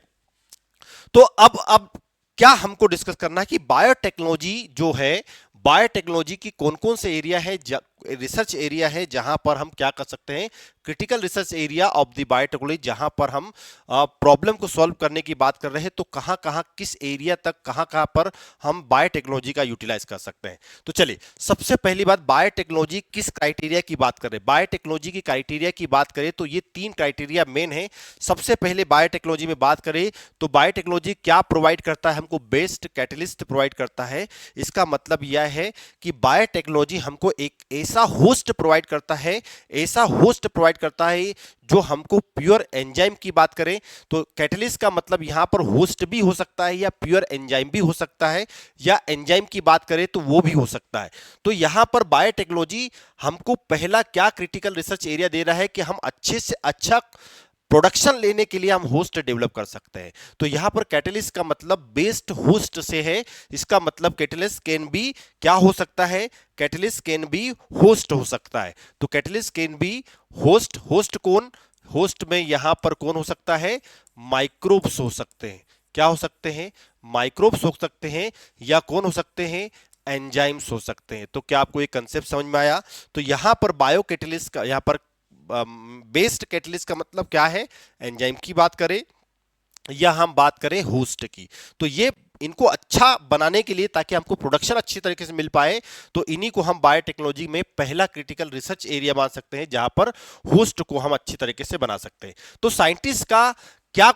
तो अब क्या हमको डिस्कस करना है कि बायोटेक्नोलॉजी जो है, बायोटेक्नोलॉजी की कौन कौन से एरिया है, रिसर्च एरिया है, जहां पर हम क्या कर सकते हैं, critical research area of the biotechnology, जहां पर हम प्रॉब्लम को सॉल्व करने की बात कर रहे हैं, तो कहां कहां किस एरिया तक कहां कहां पर हम बायोटेक्नोलॉजी का यूटिलाइज कर सकते हैं। तो चलिए, सबसे पहली बात, बायोटेक्नोलॉजी किस क्राइटेरिया की बात कर रहे हैं। बायोटेक्नोलॉजी की क्राइटेरिया की बात करें तो ये 3 क्राइटेरिया मेन है। सबसे पहले बायोटेक्नोलॉजी में बात करें तो बायोटेक्नोलॉजी क्या प्रोवाइड करता है हमको, बेस्ट कैटलिस्ट प्रोवाइड करता है। इसका मतलब यह है कि बायोटेक्नोलॉजी हमको एक ऐसा होस्ट प्रोवाइड करता है, ऐसा होस्ट प्रोवाइड करता है जो हमको प्योर एंजाइम की बात करें तो कैटलिस्ट का मतलब यहां पर होस्ट भी हो सकता है या प्योर एंजाइम भी हो सकता है, या एंजाइम की बात करें तो वो भी हो सकता है। तो यहां पर बायोटेक्नोलॉजी हमको पहला क्या क्रिटिकल रिसर्च एरिया दे रहा है कि हम अच्छे से अच्छा प्रोडक्शन लेने के लिए हम होस्ट डेवलप कर सकते हैं। तो यहां पर कैटलिस्ट का मतलब बेस्ड होस्ट से है। इसका मतलब कैटलिस्ट कैन बी क्या हो सकता है, कैटलिस्ट कैन बी होस्ट हो सकता है। तो catalyst can be host, host कौन, होस्ट में यहां पर कौन हो सकता है, माइक्रोब्स हो सकते हैं। क्या हो सकते हैं, माइक्रोब्स हो सकते हैं, या कौन हो सकते हैं, एंजाइम्स हो सकते हैं। तो क्या आपको ये कंसेप्ट समझ में आया। तो यहां पर बायो कैटलिस्ट का, यहां पर बेस्ड कैटलिस्ट का मतलब क्या है, एंजाइम की बात करें या हम बात करें होस्ट की। तो ये इनको अच्छा बनाने के लिए, ताकि हमको प्रोडक्शन अच्छी तरीके से मिल पाए, तो इन्हीं को हम बायोटेक्नोलॉजी में पहला क्रिटिकल रिसर्च एरिया मान सकते हैं, जहां पर होस्ट को हम अच्छी तरीके से बना सकते हैं। तो साइंटिस्ट का क्या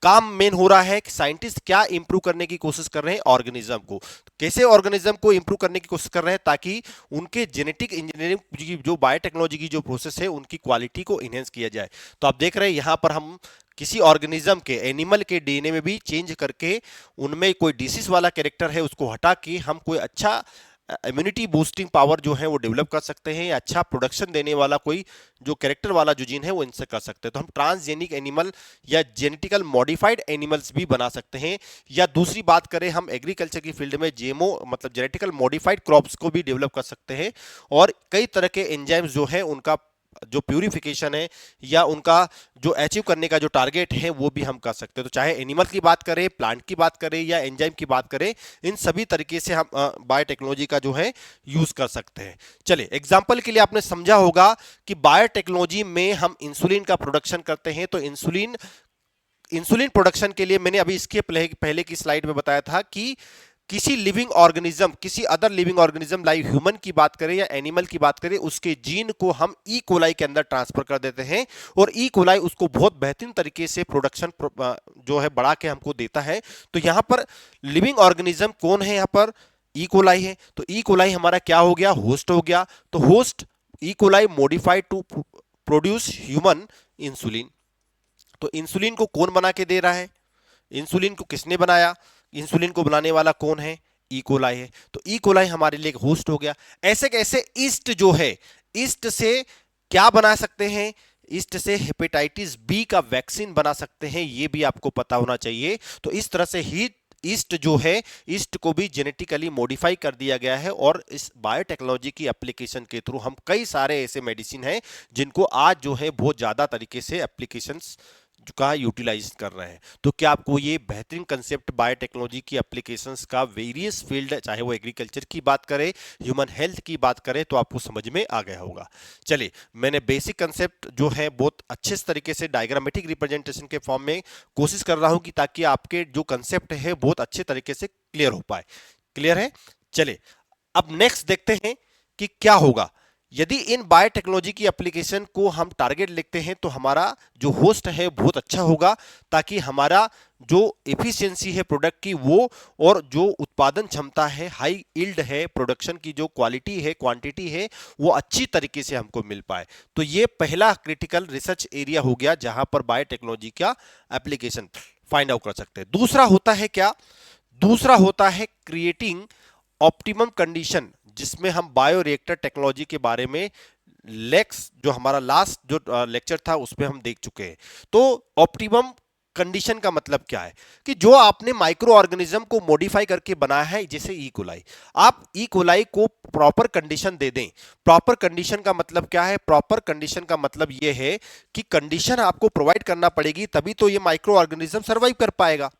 काम मेन हो रहा है कि साइंटिस्ट क्या इंप्रूव करने की कोशिश कर रहे हैं, ऑर्गेनिज्म को कैसे, ऑर्गेनिज्म को इंप्रूव करने की कोशिश कर रहे हैं ताकि उनके जेनेटिक इंजीनियरिंग की जो बायोटेक्नोलॉजी की जो प्रोसेस है उनकी क्वालिटी को इनहेंस किया जाए। तो आप देख रहे हैं यहां पर हम किसी ऑर्गेनिज्म के, एनिमल के डीएनए में भी चेंज करके उनमें कोई डिसीज वाला कैरेक्टर है उसको हटा के हम कोई अच्छा इम्यूनिटी बूस्टिंग पावर जो है वो डेवलप कर सकते हैं, या अच्छा प्रोडक्शन देने वाला कोई जो कैरेक्टर वाला जो जीन है वो इनसे कर सकते हैं। तो हम ट्रांसजेनिक एनिमल या जेनेटिकल मॉडिफाइड एनिमल्स भी बना सकते हैं, या दूसरी बात करें हम एग्रीकल्चर की फील्ड में जेमो मतलब जेनेटिकल मॉडिफाइड क्रॉप्स को भी डेवलप कर सकते हैं, और कई तरह के एंजाइम्स जो है उनका जो प्यूरिफिकेशन है या उनका जो अचीव करने का जो टारगेट है वो भी हम कर सकते हैं। तो चाहे एनिमल की बात करें, प्लांट की बात करें या एंजाइम की बात करें, इन सभी तरीके से हम बायोटेक्नोलॉजी का जो है यूज कर सकते हैं। चलिए, एग्जांपल के लिए आपने समझा होगा कि बायोटेक्नोलॉजी में हम इंसुलिन का प्रोडक्शन करते हैं। तो इंसुलिन इंसुलिन प्रोडक्शन के लिए मैंने अभी इसके पहले की स्लाइड में बताया था कि किसी लिविंग ऑर्गेनिज्म, किसी other living organism like human की बात करें या एनिमल की बात करें, उसके जीन को हम ई कोलाई के अंदर ट्रांसफर कर देते हैं, और ई कोलाई उसको बहुत बेहतरीन तरीके से प्रोडक्शन जो है बढ़ा के हमको देता है। तो यहां पर लिविंग ऑर्गेनिज्म कौन है, यहां पर ई कोलाई है। तो ई कोलाई हमारा क्या हो गया, होस्ट हो गया। तो host E coli modified to produce human insulin. तो इंसुलिन को कौन बना के दे रहा है, इंसुलिन को किसने बनाया, इंसुलिन को बनाने वाला कौन है, ई कोलाई है। तो ई कोलाई हमारे लिए एक होस्ट हो गया। ऐसे कैसे ईस्ट जो है, ईस्ट से क्या बना सकते हैं, ईस्ट से हेपेटाइटिस बी का वैक्सीन बना सकते हैं, ये भी आपको पता होना चाहिए। तो इस तरह से ही ईस्ट जो है, ईस्ट को भी जेनेटिकली मॉडिफाई कर दिया गया है, और इस बायोटेक्नोलॉजी की एप्लीकेशन के थ्रू हम कई सारे ऐसे मेडिसिन हैं जिनको आज जो है बहुत ज्यादा तरीके से एप्लीकेशंस का यूटिलाइज कर रहे हैं। तो क्या आपको ये बेहतरीन कंसेप्ट बायोटेक्नोलॉजी की एप्लीकेशंस का वेरियस फील्ड, चाहे वो एग्रीकल्चर की बात करें, ह्यूमन हेल्थ की बात करें, तो आपको समझ में आ गया होगा। चलिए, मैंने बेसिक कंसेप्ट जो है बहुत अच्छे तरीके से डायग्रामेटिक रिप्रेजेंटेशन के फॉर्म में कोशिश कर रहा हूं कि ताकि आपके जो कंसेप्ट है बहुत अच्छे तरीके से क्लियर हो पाए। क्लियर है। चलिए, अब नेक्स्ट देखते हैं कि क्या होगा यदि इन बायोटेक्नोलॉजी की एप्लीकेशन को हम टारगेट लिखते हैं। तो हमारा जो होस्ट है बहुत अच्छा होगा, ताकि हमारा जो एफिशिएंसी है प्रोडक्ट की वो, और जो उत्पादन क्षमता है, हाई यील्ड है, प्रोडक्शन की जो क्वालिटी है, क्वांटिटी है, वो अच्छी तरीके से हमको मिल पाए। तो ये पहला क्रिटिकल रिसर्च एरिया हो गया जहां पर बायोटेक्नोलॉजी का एप्लीकेशन फाइंड आउट कर सकते हैं। दूसरा होता है क्या, दूसरा होता है क्रिएटिंग ऑप्टिमम कंडीशन, जिसमें हम बायो रिएक्टर टेक्नोलॉजी के बारे में जो हमारा लास्ट जो लेक्चर था उसमें हम देख चुके हैं। तो ऑप्टिमम कंडीशन का मतलब क्या है कि जो आपने माइक्रो ऑर्गेनिज्म को मॉडिफाई करके बनाया है, जैसे ई कोलाई, आप ई कोलाई को प्रॉपर कंडीशन दे दें। प्रॉपर कंडीशन का मतलब क्या है, प्रॉपर कंडीशन का मतलब यह है कि कंडीशन आपको प्रोवाइड करना पड़ेगी, तभी तो ये माइक्रो ऑर्गेनिज्म सर्वाइव कर पाएगा।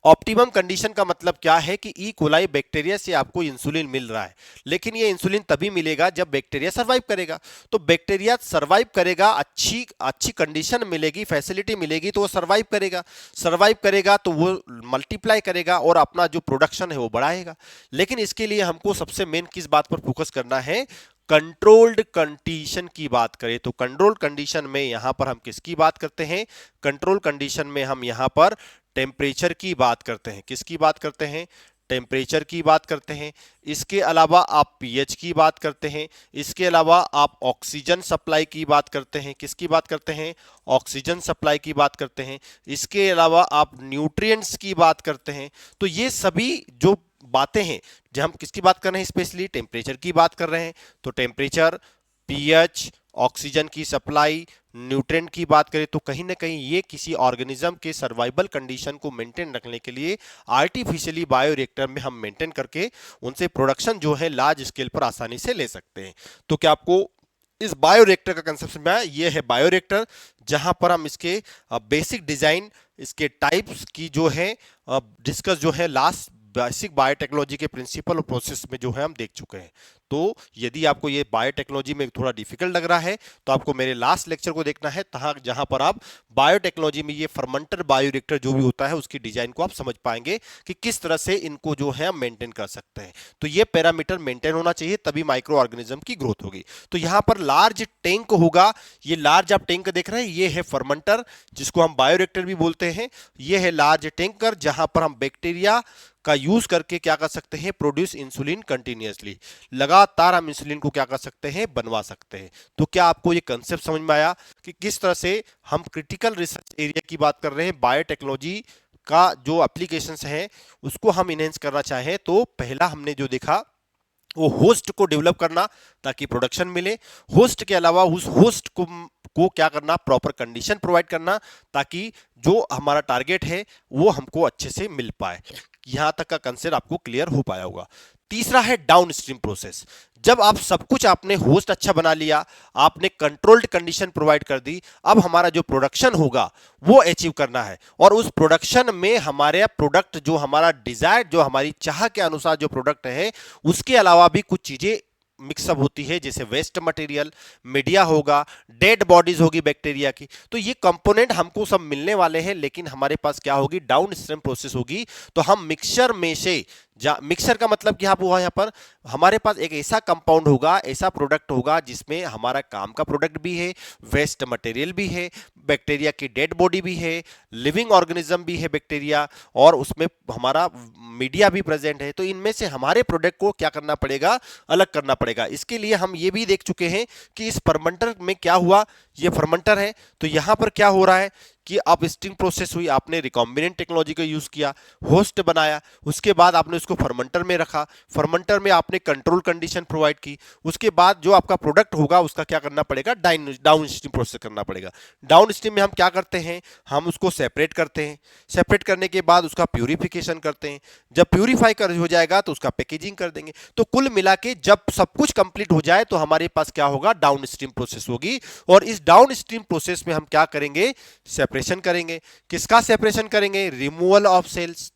ऑप्टिमम कंडीशन का मतलब क्या है कि ई कोलाई बैक्टीरिया से आपको इंसुलिन मिल रहा है, लेकिन ये इंसुलिन तभी मिलेगा जब बैक्टीरिया सर्वाइव करेगा। तो बैक्टीरिया सर्वाइव करेगा, अच्छी अच्छी कंडीशन मिलेगी, फैसिलिटी मिलेगी तो वो सर्वाइव करेगा। सर्वाइव करेगा तो वो मल्टीप्लाई करेगा और अपना जो प्रोडक्शन है वो बढ़ाएगा। लेकिन इसके लिए हमको सबसे मेन किस बात पर फोकस करना है? कंट्रोल्ड कंडीशन की बात करें तो कंट्रोल कंडीशन में यहां पर हम किसकी बात करते हैं? कंट्रोल कंडीशन में हम यहां पर टेम्परेचर की बात करते हैं। किसकी बात करते हैं? टेम्परेचर की बात करते हैं। इसके अलावा आप पीएच की बात करते हैं। इसके अलावा आप ऑक्सीजन सप्लाई की बात करते हैं। किसकी बात करते हैं? ऑक्सीजन सप्लाई की बात करते हैं। इसके अलावा आप न्यूट्रिएंट्स की बात करते हैं। तो ये सभी जो बातें हैं, जब हम किसकी बात कर रहे हैं, स्पेशली टेम्परेचर की बात कर रहे हैं, तो टेम्परेचर, पीएच, ऑक्सीजन की सप्लाई, न्यूट्रिएंट की बात करें तो कहीं ना कहीं ये किसी ऑर्गेनिज्म के सर्वाइवल कंडीशन को मेंटेन रखने के लिए आर्टिफिशियली बायोरिएक्टर में हम मेंटेन करके उनसे प्रोडक्शन जो है लार्ज स्केल पर आसानी से ले सकते हैं। तो क्या आपको इस बायोरिएक्टर का कंसेप्ट समझ में आया? ये है बायोरिएक्टर, जहां पर हम इसके बेसिक डिजाइन, इसके टाइप्स की जो है डिस्कस जो है लास्ट बेसिक बायोटेक्नोलॉजी के प्रिंसिपल और प्रोसेस में जो है हम देख चुके हैं। तो यदि आपको ये बायोटेक्नोलॉजी में थोड़ा डिफिकल्ट लग रहा है तो आपको मेरे लास्ट लेक्चर को देखना है, जहां पर आप बायोटेक्नोलॉजी में ये फर्मेंटर बायोरिएक्टर जो भी होता है उसकी डिजाइन को आप समझ पाएंगे कि किस तरह से इनको जो है हम मेंटेन कर सकते हैं। तो ये पैरामीटर मेंटेन होना चाहिए, तभी माइक्रो ऑर्गेनिज्म की ग्रोथ होगी। तो यहां पर लार्ज टैंक होगा, ये लार्ज आप टैंक देख रहे हैं, ये है फर्मेंटर जिसको हम बायोरिएक्टर भी बोलते हैं। ये है लार्ज टैंकर जहां पर हम बैक्टीरिया का यूज करके क्या कर सकते हैं? प्रोड्यूस इंसुलिन कंटिन्यूअसली, लगातार हम इंसुलिन को क्या कर सकते हैं? बनवा सकते हैं। तो क्या आपको ये कंसेप्ट समझ में आया कि किस तरह से हम क्रिटिकल रिसर्च एरिया की बात कर रहे हैं, बायोटेक्नोलॉजी का जो एप्लीकेशंस हैं उसको हम इनहेंस करना चाहें तो पहला हमने जो देखा वो होस्ट को डेवलप करना ताकि प्रोडक्शन मिले। होस्ट के अलावा उस होस्ट को क्या करना? प्रॉपर कंडीशन प्रोवाइड करना ताकि जो हमारा टारगेट है वो हमको अच्छे से मिल पाए। यहां तक का कंसेप्ट आपको क्लियर हो पाया होगा। तीसरा है डाउन स्ट्रीम प्रोसेस। जब आप सब कुछ, आपने होस्ट अच्छा बना लिया, आपने कंट्रोल्ड कंडीशन प्रोवाइड कर दी, अब हमारा जो प्रोडक्शन होगा वो अचीव करना है। और उस प्रोडक्शन में हमारे प्रोडक्ट जो हमारा डिजायर, जो हमारी चाह के अनुसार जो प्रोडक्ट है, उसके अलावा भी कुछ चीजें मिक्सअप होती है, जैसे वेस्ट मटेरियल, मीडिया होगा, डेड बॉडीज होगी बैक्टीरिया की। तो ये कंपोनेंट हमको सब मिलने वाले हैं, लेकिन हमारे पास क्या होगी? डाउन स्ट्रीम प्रोसेस होगी। तो हम मिक्सचर में से, मिक्सर का मतलब क्या हुआ? यहाँ पर हमारे पास एक ऐसा कंपाउंड होगा, ऐसा प्रोडक्ट होगा जिसमें हमारा काम का प्रोडक्ट भी है, वेस्ट मटेरियल भी है, बैक्टीरिया की डेड बॉडी भी है, लिविंग ऑर्गेनिज्म भी है बैक्टीरिया, और उसमें हमारा मीडिया भी प्रेजेंट है। तो इनमें से हमारे प्रोडक्ट को क्या करना पड़ेगा? अलग करना पड़ेगा। इसके लिए हम ये भी देख चुके हैं कि इस फर्मेंटर में क्या हुआ। ये फर्मेंटर है तो यहां पर क्या हो रहा है कि अब स्टिंग प्रोसेस हुई, आपने रिकॉम्बिनेंट टेक्नोलॉजी का यूज किया, होस्ट बनाया, उसके बाद आपने उसको फर्मेंटर में रखा, फर्मेंटर में आपने कंट्रोल कंडीशन प्रोवाइड की, उसके बाद जो आपका प्रोडक्ट होगा उसका क्या करना पड़ेगा? डाउन स्ट्रीम प्रोसेस करना पड़ेगा। डाउन स्ट्रीम में हम क्या करते हैं? हम उसको सेपरेट करते हैं, सेपरेट करने के बाद उसका प्यूरिफिकेशन करते हैं, जब प्यूरिफाई कर हो जाएगा तो उसका पैकेजिंग कर देंगे। तो कुल मिला के जब सब कुछ कंप्लीट हो जाए तो हमारे पास क्या होगा? डाउन स्ट्रीम प्रोसेस होगी। और इस डाउन स्ट्रीम प्रोसेस में हम क्या करेंगे? सेपरेशन करेंगे। किसका सेपरेशन करेंगे? Removal of cells.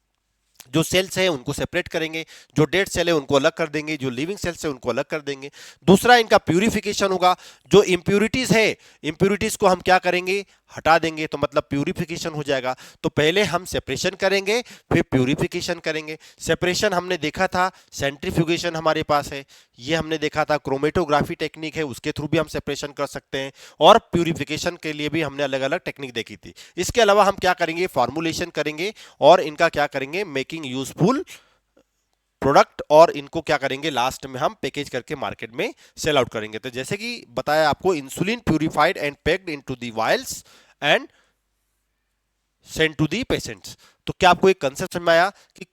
जो सेल्स है उनको सेपरेट करेंगे, जो डेड सेल है उनको अलग कर देंगे, जो लिविंग सेल्स है उनको अलग कर देंगे। दूसरा इनका प्यूरिफिकेशन होगा। जो इंप्यूरिटीज है, इंप्यूरिटीज को हम क्या करेंगे? हटा देंगे। तो मतलब प्यूरिफिकेशन हो जाएगा। तो पहले हम सेपरेशन करेंगे, फिर प्यूरिफिकेशन करेंगे। सेपरेशन हमने देखा था, सेंट्रीफ्यूगेशन हमारे पास है, ये हमने देखा था, क्रोमेटोग्राफी टेक्निक है, उसके थ्रू भी हम सेपरेशन कर सकते हैं। और प्यूरिफिकेशन के लिए भी हमने अलग अलग टेक्निक देखी थी। इसके अलावा हम क्या करेंगे? फॉर्मुलेशन करेंगे और इनका क्या करेंगे? मेकिंग यूजफुल प्रोडक्ट, और इनको क्या करेंगे? लास्ट में हम पैकेज करके मार्केट में सेल आउट करेंगे। तो जैसे कि बताया आपको, insulin purified and packed into the vials and send to the patients. तो क्या आपको एक कंसेप्ट समझ में आया कि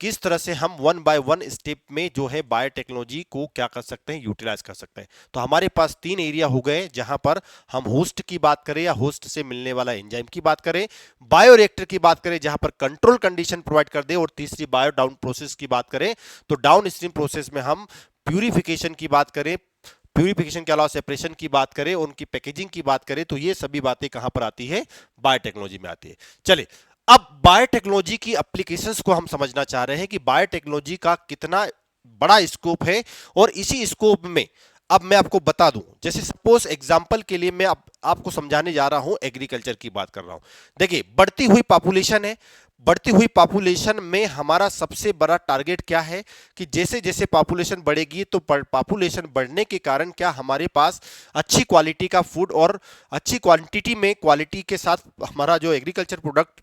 किस तरह से हम वन बाय वन स्टेप में जो है बायोटेक्नोलॉजी को क्या कर सकते हैं? यूटिलाइज कर सकते हैं। तो हमारे पास 3 एरिया हो गए, जहां पर हम होस्ट की बात करें या होस्ट से मिलने वाला एंजाइम की बात करें, बायोरिएक्टर की बात करें जहां पर कंट्रोल कंडीशन प्रोवाइड कर दे, और तीसरी बायो डाउन प्रोसेस की बात करें तो डाउन स्ट्रीम प्रोसेस में हम प्यूरिफिकेशन की बात करें, प्यूरिफिकेशन के अलावा सेपरेशन की बात करें, उनकी पैकेजिंग की बात करें, तो ये सभी बातें कहां पर आती है? बायोटेक्नोलॉजी में आती है। चलिए अब बायोटेक्नोलॉजी की एप्लीकेशंस को हम समझना चाह रहे हैं कि बायोटेक्नोलॉजी का कितना बड़ा स्कोप है, और इसी स्कोप में अब मैं आपको बता दूं, जैसे सपोज एग्जांपल के लिए मैं आपको समझाने जा रहा हूं, एग्रीकल्चर की बात कर रहा हूं। देखिए, बढ़ती हुई पॉपुलेशन है, बढ़ती हुई पॉपुलेशन में हमारा सबसे बड़ा टारगेट क्या है कि जैसे जैसे पॉपुलेशन बढ़ेगी तो पॉपुलेशन बढ़ने के कारण क्या हमारे पास अच्छी क्वालिटी का फूड और अच्छी क्वांटिटी में क्वालिटी के साथ हमारा जो एग्रीकल्चर प्रोडक्ट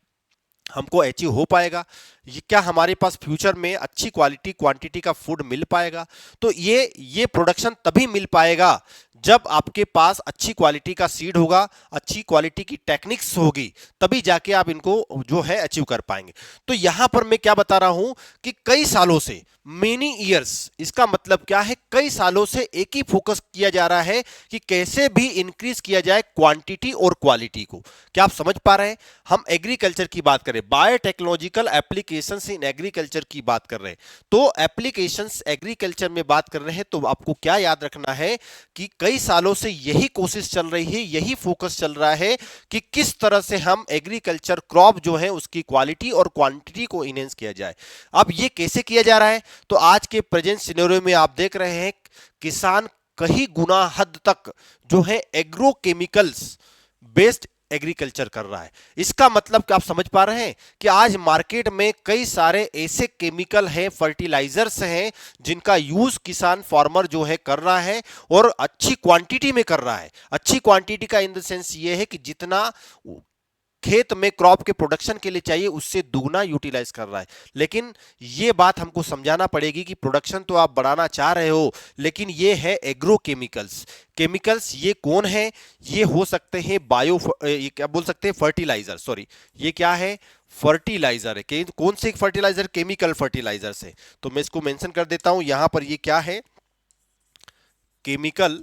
हमको अचीव हो पाएगा। ये क्या हमारे पास फ्यूचर में अच्छी क्वालिटी क्वांटिटी का फूड मिल पाएगा? तो ये प्रोडक्शन तभी मिल पाएगा जब आपके पास अच्छी क्वालिटी का सीड होगा, अच्छी क्वालिटी की टेक्निक्स होगी, तभी जाके आप इनको जो है अचीव कर पाएंगे। तो यहां पर मैं क्या बता रहा हूं कि कई सालों से, मेनी ईयर्स, इसका मतलब क्या है, कई सालों से एक ही फोकस किया जा रहा है कि कैसे भी इंक्रीज किया जाए क्वांटिटी और क्वालिटी को। क्या आप समझ पा रहे हैं? हम एग्रीकल्चर की बात करें, बायोटेक्नोलॉजिकल एप्लीकेशंस इन एग्रीकल्चर की बात कर रहे हैं, तो एप्लीकेशंस एग्रीकल्चर में बात कर रहे हैं, तो आपको क्या याद रखना है कि कई सालों से यही कोशिश चल रही है, यही फोकस चल रहा है कि किस तरह से हम एग्रीकल्चर क्रॉप जो है उसकी क्वालिटी और क्वांटिटी को इनहेंस किया जाए। अब ये कैसे किया जा रहा है? तो आज के प्रेजेंट सिनेरियो में आप देख रहे हैं किसान कहीं गुना हद तक जो है एग्रो केमिकल्स बेस्ड एग्रीकल्चर कर रहा है। इसका मतलब क्या आप समझ पा रहे हैं कि आज मार्केट में कई सारे ऐसे केमिकल हैं, फर्टिलाइजर्स हैं, जिनका यूज किसान फार्मर जो है कर रहा है, और अच्छी क्वांटिटी में कर रहा है। अच्छी क्वांटिटी का इन द सेंस ये है कि जितना खेत में क्रॉप के प्रोडक्शन के लिए चाहिए उससे दुगना यूटिलाइज कर रहा है। लेकिन ये बात हमको समझाना पड़ेगी कि प्रोडक्शन तो आप बढ़ाना चाह रहे हो, लेकिन ये है एग्रो केमिकल्स। केमिकल्स ये कौन है? ये हो सकते हैं ये क्या बोल सकते हैं, फर्टिलाइजर, सॉरी, ये क्या है, फर्टिलाइजर है। कौन से फर्टिलाइजर? केमिकल फर्टिलाइजर से। तो मैं इसको मेंशन कर देता हूं यहां पर, ये क्या है, केमिकल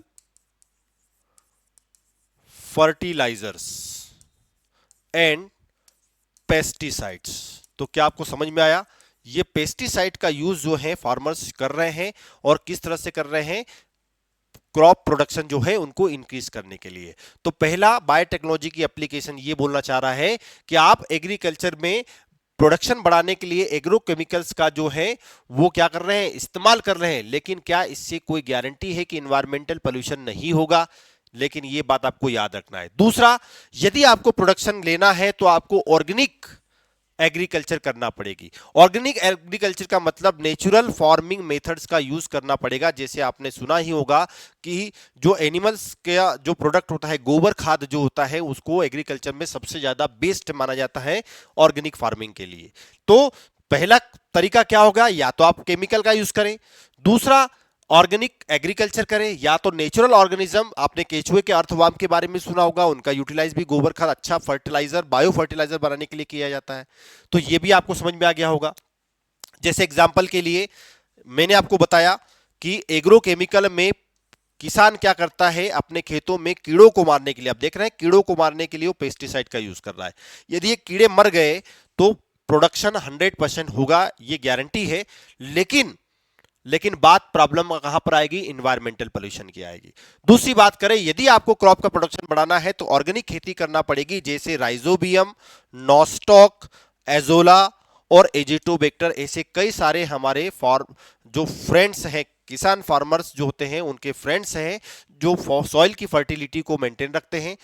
फर्टिलाइजर्स एंड पेस्टिसाइड्स। तो क्या आपको समझ में आया? ये पेस्टिसाइड का यूज जो है फार्मर्स कर रहे हैं, और किस तरह से कर रहे हैं, क्रॉप प्रोडक्शन जो है उनको इंक्रीज करने के लिए। तो पहला बायोटेक्नोलॉजी की एप्लीकेशन ये बोलना चाह रहा है कि आप एग्रीकल्चर में प्रोडक्शन बढ़ाने के लिए एग्रो केमिकल्स का जो है वो क्या कर रहे हैं, इस्तेमाल कर रहे हैं। लेकिन क्या इससे कोई गारंटी है कि इन्वायरमेंटल पोल्यूशन नहीं होगा? लेकिन ये बात आपको याद रखना है। दूसरा, यदि आपको प्रोडक्शन लेना है तो आपको ऑर्गेनिक एग्रीकल्चर करना पड़ेगी। ऑर्गेनिक एग्रीकल्चर का मतलब नेचुरल फार्मिंग मेथड्स का यूज करना पड़ेगा। जैसे आपने सुना ही होगा कि जो एनिमल्स का जो प्रोडक्ट होता है, गोबर खाद जो होता है, उसको एग्रीकल्चर में सबसे ज्यादा बेस्ट माना जाता है ऑर्गेनिक फार्मिंग के लिए। तो पहला तरीका क्या होगा, या तो आप केमिकल का यूज करें, दूसरा ऑर्गेनिक एग्रीकल्चर करें, या तो नेचुरल ऑर्गेनिज्म, आपने केचुए के अर्थवर्म के बारे में सुना होगा, उनका यूटिलाइज भी गोबर खाद अच्छा फर्टिलाइजर, बायो फर्टिलाइजर बनाने के लिए किया जाता है। तो ये भी आपको समझ में आ गया होगा। जैसे एग्जांपल के लिए मैंने आपको बताया कि एग्रो केमिकल में किसान क्या करता है, अपने खेतों में कीड़ों को मारने के लिए, आप देख रहे हैं कीड़ों को मारने के लिए वो पेस्टिसाइड का यूज कर रहा है। यदि ये कीड़े मर गए तो प्रोडक्शन 100% होगा, ये गारंटी है। लेकिन बात प्रॉब्लम कहां पर आएगी, इन्वायरमेंटल पोल्यूशन की आएगी। दूसरी बात करें, यदि आपको क्रॉप का प्रोडक्शन बढ़ाना है तो ऑर्गेनिक खेती करना पड़ेगी, जैसे राइजोबियम, नॉस्टॉक, एजोला और एजिटोबैक्टर, ऐसे कई सारे हमारे फार्म जो फ्रेंड्स हैं, किसान फार्मर्स जो होते हैं उनके फ्रेंड्स हैं, जो सॉइल की फर्टिलिटी को मेंटेन रखते हैं,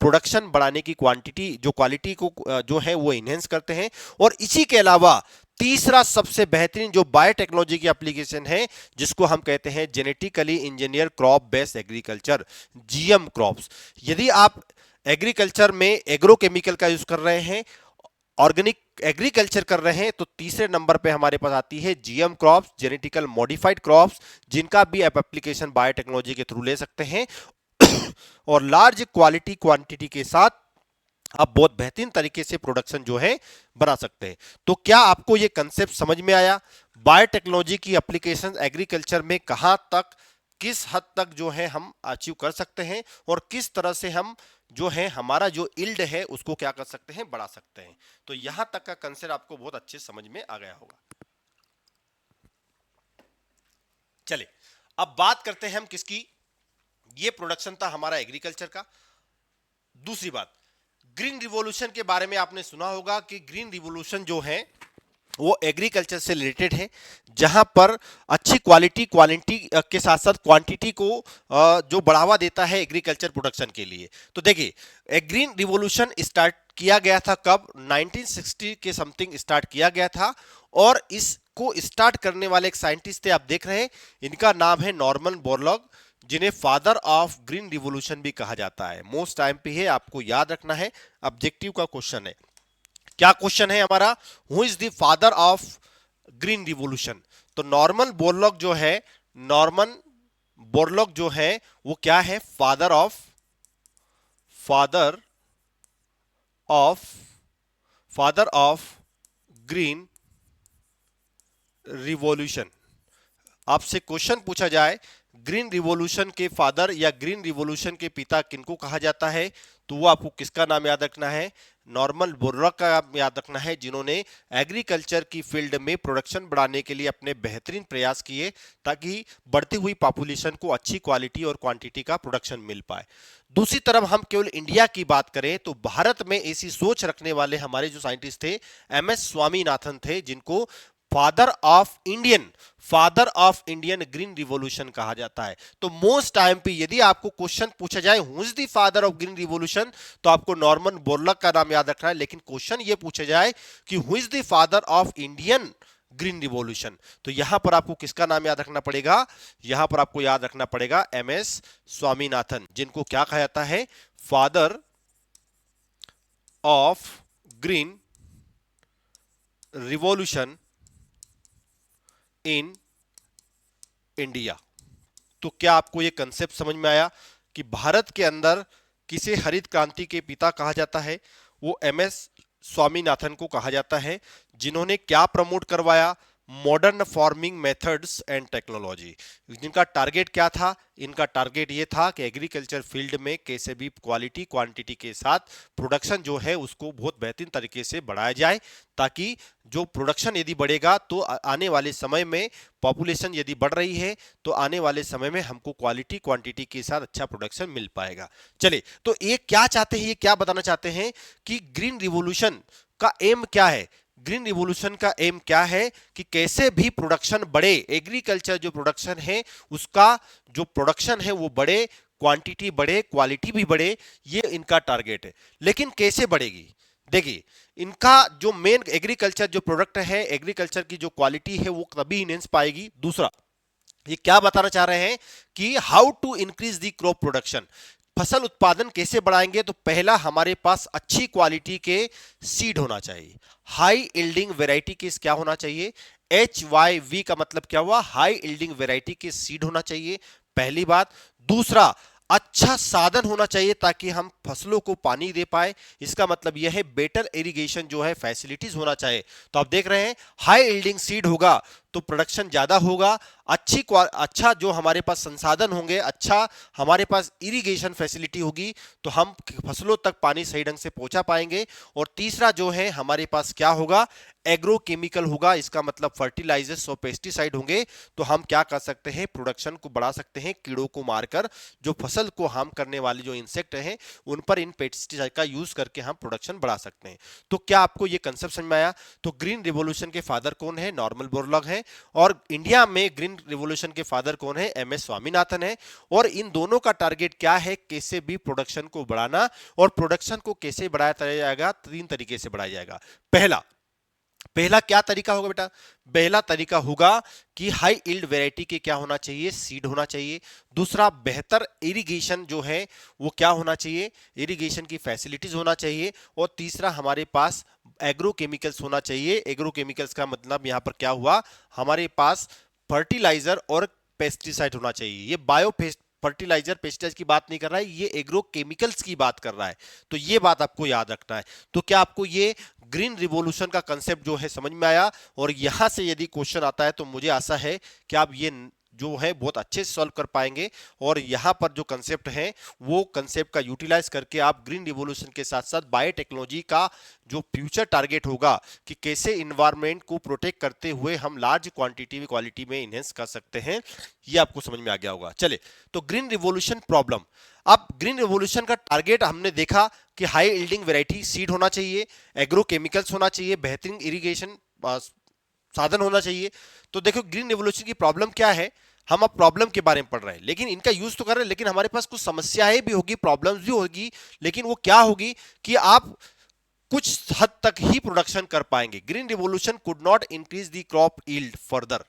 प्रोडक्शन बढ़ाने की क्वांटिटी जो क्वालिटी को जो है वो इनहेंस करते हैं। और इसी के अलावा तीसरा सबसे बेहतरीन जो बायोटेक्नोलॉजी की एप्लीकेशन है, जिसको हम कहते हैं genetically engineer crop based agriculture, GM crops. यदि आप एग्रीकल्चर में एग्रो केमिकल का यूज कर रहे हैं, ऑर्गेनिक एग्रीकल्चर कर रहे हैं, तो तीसरे नंबर पे हमारे पास आती है GM crops, genetical modified crops, जिनका भी आप एप्लीकेशन बायोटेक्नोलॉजी के थ्रू ले सकते हैं और लार्ज क्वालिटी क्वांटिटी के साथ आप बहुत बेहतरीन तरीके से प्रोडक्शन जो है बना सकते हैं। तो क्या आपको यह कंसेप्ट समझ में आया? बायोटेक्नोलॉजी की एप्लीकेशन एग्रीकल्चर में कहां तक, किस हद तक जो है हम अचीव कर सकते हैं, और किस तरह से हम जो है हमारा जो इल्ड है उसको क्या कर सकते हैं, बढ़ा सकते हैं। तो यहां तक का कंसेप्ट आपको बहुत अच्छे समझ में आ गया होगा। चलिए अब बात करते हैं हम किसकी, ये प्रोडक्शन था हमारा एग्रीकल्चर का। दूसरी बात, ग्रीन रिवॉल्यूशन के बारे में आपने सुना होगा कि ग्रीन रिवॉल्यूशन जो है वो एग्रीकल्चर से रिलेटेड है, जहां पर अच्छी क्वालिटी के साथ साथ क्वांटिटी को जो बढ़ावा देता है एग्रीकल्चर प्रोडक्शन के लिए। तो देखिए ग्रीन रिवॉल्यूशन स्टार्ट किया गया था कब, 1960 के समथिंग स्टार्ट किया गया था, और इसको स्टार्ट करने वाले एक साइंटिस्ट थे, आप देख रहे हैं इनका नाम है नॉर्मन बोरलॉग, जिन्हें फादर ऑफ ग्रीन रिवॉल्यूशन भी कहा जाता है। मोस्ट टाइम पे है, आपको याद रखना है, ऑब्जेक्टिव का क्वेश्चन है। क्या क्वेश्चन है हमारा, who is the father of green revolution? तो नॉर्मन बोरलॉग जो है, नॉर्मन बोरलॉग जो है वो क्या है, father of father of green revolution. आपसे क्वेश्चन पूछा जाए ग्रीन रिवॉल्यूशन के फादर या ग्रीन रिवॉल्यूशन के पिता किनको कहा जाता है, तो वो आपको किसका नाम याद रखना है, नॉर्मन बोरलॉग का याद रखना है, जिन्होंने एग्रीकल्चर की फील्ड में प्रोडक्शन बढ़ाने के लिए अपने बेहतरीन प्रयास किए ताकि बढ़ती हुई पॉपुलेशन को अच्छी क्वालिटी और क्वांटिटी का प्रोडक्शन मिल पाए। दूसरी तरफ हम केवल इंडिया की बात करें तो भारत में ऐसी सोच रखने वाले हमारे जो साइंटिस्ट थे MS स्वामीनाथन थे, जिनको father of Indian green revolution कहा जाता है। तो मोस्ट टाइम पे यदि आपको क्वेश्चन पूछा जाए who is the father of green revolution, तो आपको नॉर्मन बोरलॉग का नाम याद रखना है। लेकिन क्वेश्चन ये पूछा जाए कि who is the father of Indian green revolution, तो यहां पर आपको किसका नाम याद रखना पड़ेगा, यहां पर आपको याद रखना पड़ेगा MS स्वामीनाथन, जिनको क्या कहा जाता है, father of green revolution in India. तो क्या आपको यह कंसेप्ट समझ में आया कि भारत के अंदर किसे हरित क्रांति के पिता कहा जाता है, वो MS स्वामीनाथन को कहा जाता है, जिन्होंने क्या प्रमोट करवाया, modern farming methods and technology. जिनका टारगेट क्या था, इनका टारगेट ये था कि एग्रीकल्चर फील्ड में कैसे भी क्वालिटी क्वांटिटी के साथ प्रोडक्शन जो है उसको बहुत बेहतरीन तरीके से बढ़ाया जाए, ताकि जो प्रोडक्शन यदि बढ़ेगा तो आने वाले समय में पॉपुलेशन यदि बढ़ रही है तो आने वाले समय में हमको क्वालिटी क्वांटिटी के साथ अच्छा प्रोडक्शन मिल पाएगा। चलिए, तो ये क्या चाहते हैं, ये क्या बताना चाहते हैं कि ग्रीन रिवॉल्यूशन का एम क्या है, ग्रीन रिवॉल्यूशन का एम क्या है कि कैसे भी प्रोडक्शन बढ़े, एग्रीकल्चर जो प्रोडक्शन है उसका जो प्रोडक्शन है वो बढ़े, क्वांटिटी बढ़े, क्वालिटी भी बढ़े, ये इनका टारगेट है। लेकिन कैसे बढ़ेगी, देखिए इनका जो मेन एग्रीकल्चर जो प्रोडक्ट है, एग्रीकल्चर की जो क्वालिटी है वो तभी इनहेंस पाएगी। दूसरा ये क्या बताना चाह रहे हैं कि how to increase the crop production, फसल उत्पादन कैसे बढ़ाएंगे, तो पहला हमारे पास अच्छी क्वालिटी के सीड होना चाहिए, हाई इल्डिंग वेराइटी के क्या होना चाहिए, HYV का मतलब क्या हुआ, हाई इल्डिंग वेराइटी के सीड होना चाहिए, पहली बात। दूसरा अच्छा साधन होना चाहिए ताकि हम फसलों को पानी दे पाए, इसका मतलब यह है बेटर इरिगेशन जो है फैसिलिटीज होना चाहिए। तो आप देख रहे हैं हाई इल्डिंग सीड होगा तो प्रोडक्शन ज्यादा होगा, अच्छा जो हमारे पास संसाधन होंगे, अच्छा हमारे पास इरिगेशन फैसिलिटी होगी तो हम फसलों तक पानी सही ढंग से पहुंचा पाएंगे। और तीसरा जो है हमारे पास क्या होगा, एग्रोकेमिकल होगा, इसका मतलब फर्टिलाइजर्स और पेस्टिसाइड होंगे, तो हम क्या कर सकते हैं, प्रोडक्शन को बढ़ा सकते हैं, कीड़ों को मारकर जो फसल को हार्म करने वाले जो इंसेक्ट हैं उन पर इन पेस्टिसाइड का यूज करके हम प्रोडक्शन बढ़ा सकते हैं। तो क्या आपको ये कंसेप्ट समझ में आया? तो ग्रीन रिवॉल्यूशन के फादर कौन है, नॉर्मन बोरलॉग है, और इंडिया में ग्रीन रिवॉल्यूशन के फादर कौन है, MS स्वामीनाथन है। और इन दोनों का टारगेट क्या है, कैसे भी प्रोडक्शन को बढ़ाना, और प्रोडक्शन को कैसे बढ़ाया जाएगा, तीन तरीके से बढ़ाया जाएगा। पहला क्या तरीका होगा बेटा, पहला तरीका होगा कि हाई यील्ड वैरायटी के क्या होना चाहिए, सीड होना चाहिए। दूसरा बेहतर इरिगेशन जो है वो क्या होना चाहिए, इरिगेशन की फैसिलिटीज होना चाहिए। और तीसरा हमारे पास एग्रोकेमिकल्स होना चाहिए। एग्रोकेमिकल्स का मतलब यहां पर क्या हुआ, हमारे पास फर्टिलाइजर और पेस्टिसाइड होना चाहिए। ये बायो फर्टिलाइजर पेस्टिसाइड की बात नहीं कर रहा है, ये एग्रो केमिकल्स की बात कर रहा है। तो ये बात आपको याद रखना है। तो क्या आपको ये ग्रीन रिवॉल्यूशन का कंसेप्ट जो है समझ में आया? और यहां से यदि क्वेश्चन आता है तो मुझे आशा है कि आप ये जो है बहुत अच्छे से सॉल्व कर पाएंगे। और यहाँ पर जो कंसेप्ट है वो कंसेप्ट का यूटिलाइज करके आप ग्रीन रिवॉल्यूशन के साथ साथ बायोटेक्नोलॉजी का जो फ्यूचर टारगेट होगा कि कैसे इन्वायरमेंट को प्रोटेक्ट करते हुए हम लार्ज क्वांटिटी में क्वालिटी में इनहेंस कर सकते हैं, ये आपको समझ में आ गया होगा। चले, तो ग्रीन रिवॉल्यूशन प्रॉब्लम। अब ग्रीन रिवॉल्यूशन का टारगेट हमने देखा कि हाई यील्डिंग वैरायटी सीड होना चाहिए, एग्रो केमिकल्स होना चाहिए, बेहतरीन इरिगेशन साधन होना चाहिए। तो देखो ग्रीन रिवॉल्यूशन की प्रॉब्लम क्या है, हम अब प्रॉब्लम के बारे में पढ़ रहे हैं, लेकिन इनका यूज तो कर रहे हैं, लेकिन हमारे पास कुछ समस्याएं भी होगी, प्रॉब्लम्स भी होगी। लेकिन वो क्या होगी कि आप कुछ हद तक ही प्रोडक्शन कर पाएंगे। Green revolution could not increase the crop yield further.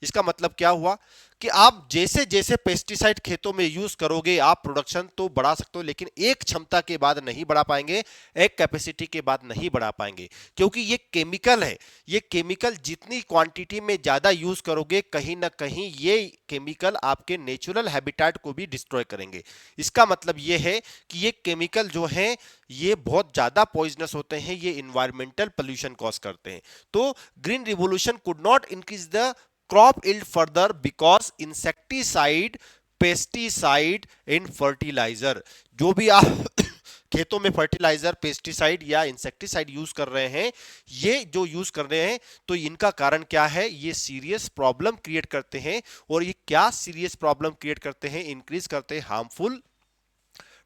इसका मतलब क्या हुआ कि आप जैसे जैसे पेस्टिसाइड खेतों में यूज करोगे आप प्रोडक्शन तो बढ़ा सकते हो, लेकिन एक क्षमता के बाद नहीं बढ़ा पाएंगे, एक कैपेसिटी के बाद नहीं बढ़ा पाएंगे, क्योंकि ये केमिकल है। ये केमिकल जितनी क्वांटिटी में ज्यादा यूज करोगे कहीं ना कहीं ये केमिकल आपके नेचुरल हैबिटेट को भी डिस्ट्रॉय करेंगे। इसका मतलब ये है कि ये केमिकल जो है ये बहुत ज्यादा पॉइजनस होते हैं, ये इन्वायरमेंटल पोल्यूशन कॉज करते हैं। तो green revolution could not increase the crop yield further because insecticide, pesticide and fertilizer, जो भी आप खेतों में फर्टिलाइजर, पेस्टिसाइड या इंसेक्टिसाइड यूज कर रहे हैं, ये जो यूज कर रहे हैं तो इनका कारण क्या है, ये सीरियस प्रॉब्लम क्रिएट करते हैं। और ये क्या सीरियस प्रॉब्लम क्रिएट करते हैं, इंक्रीज करते हैं harmful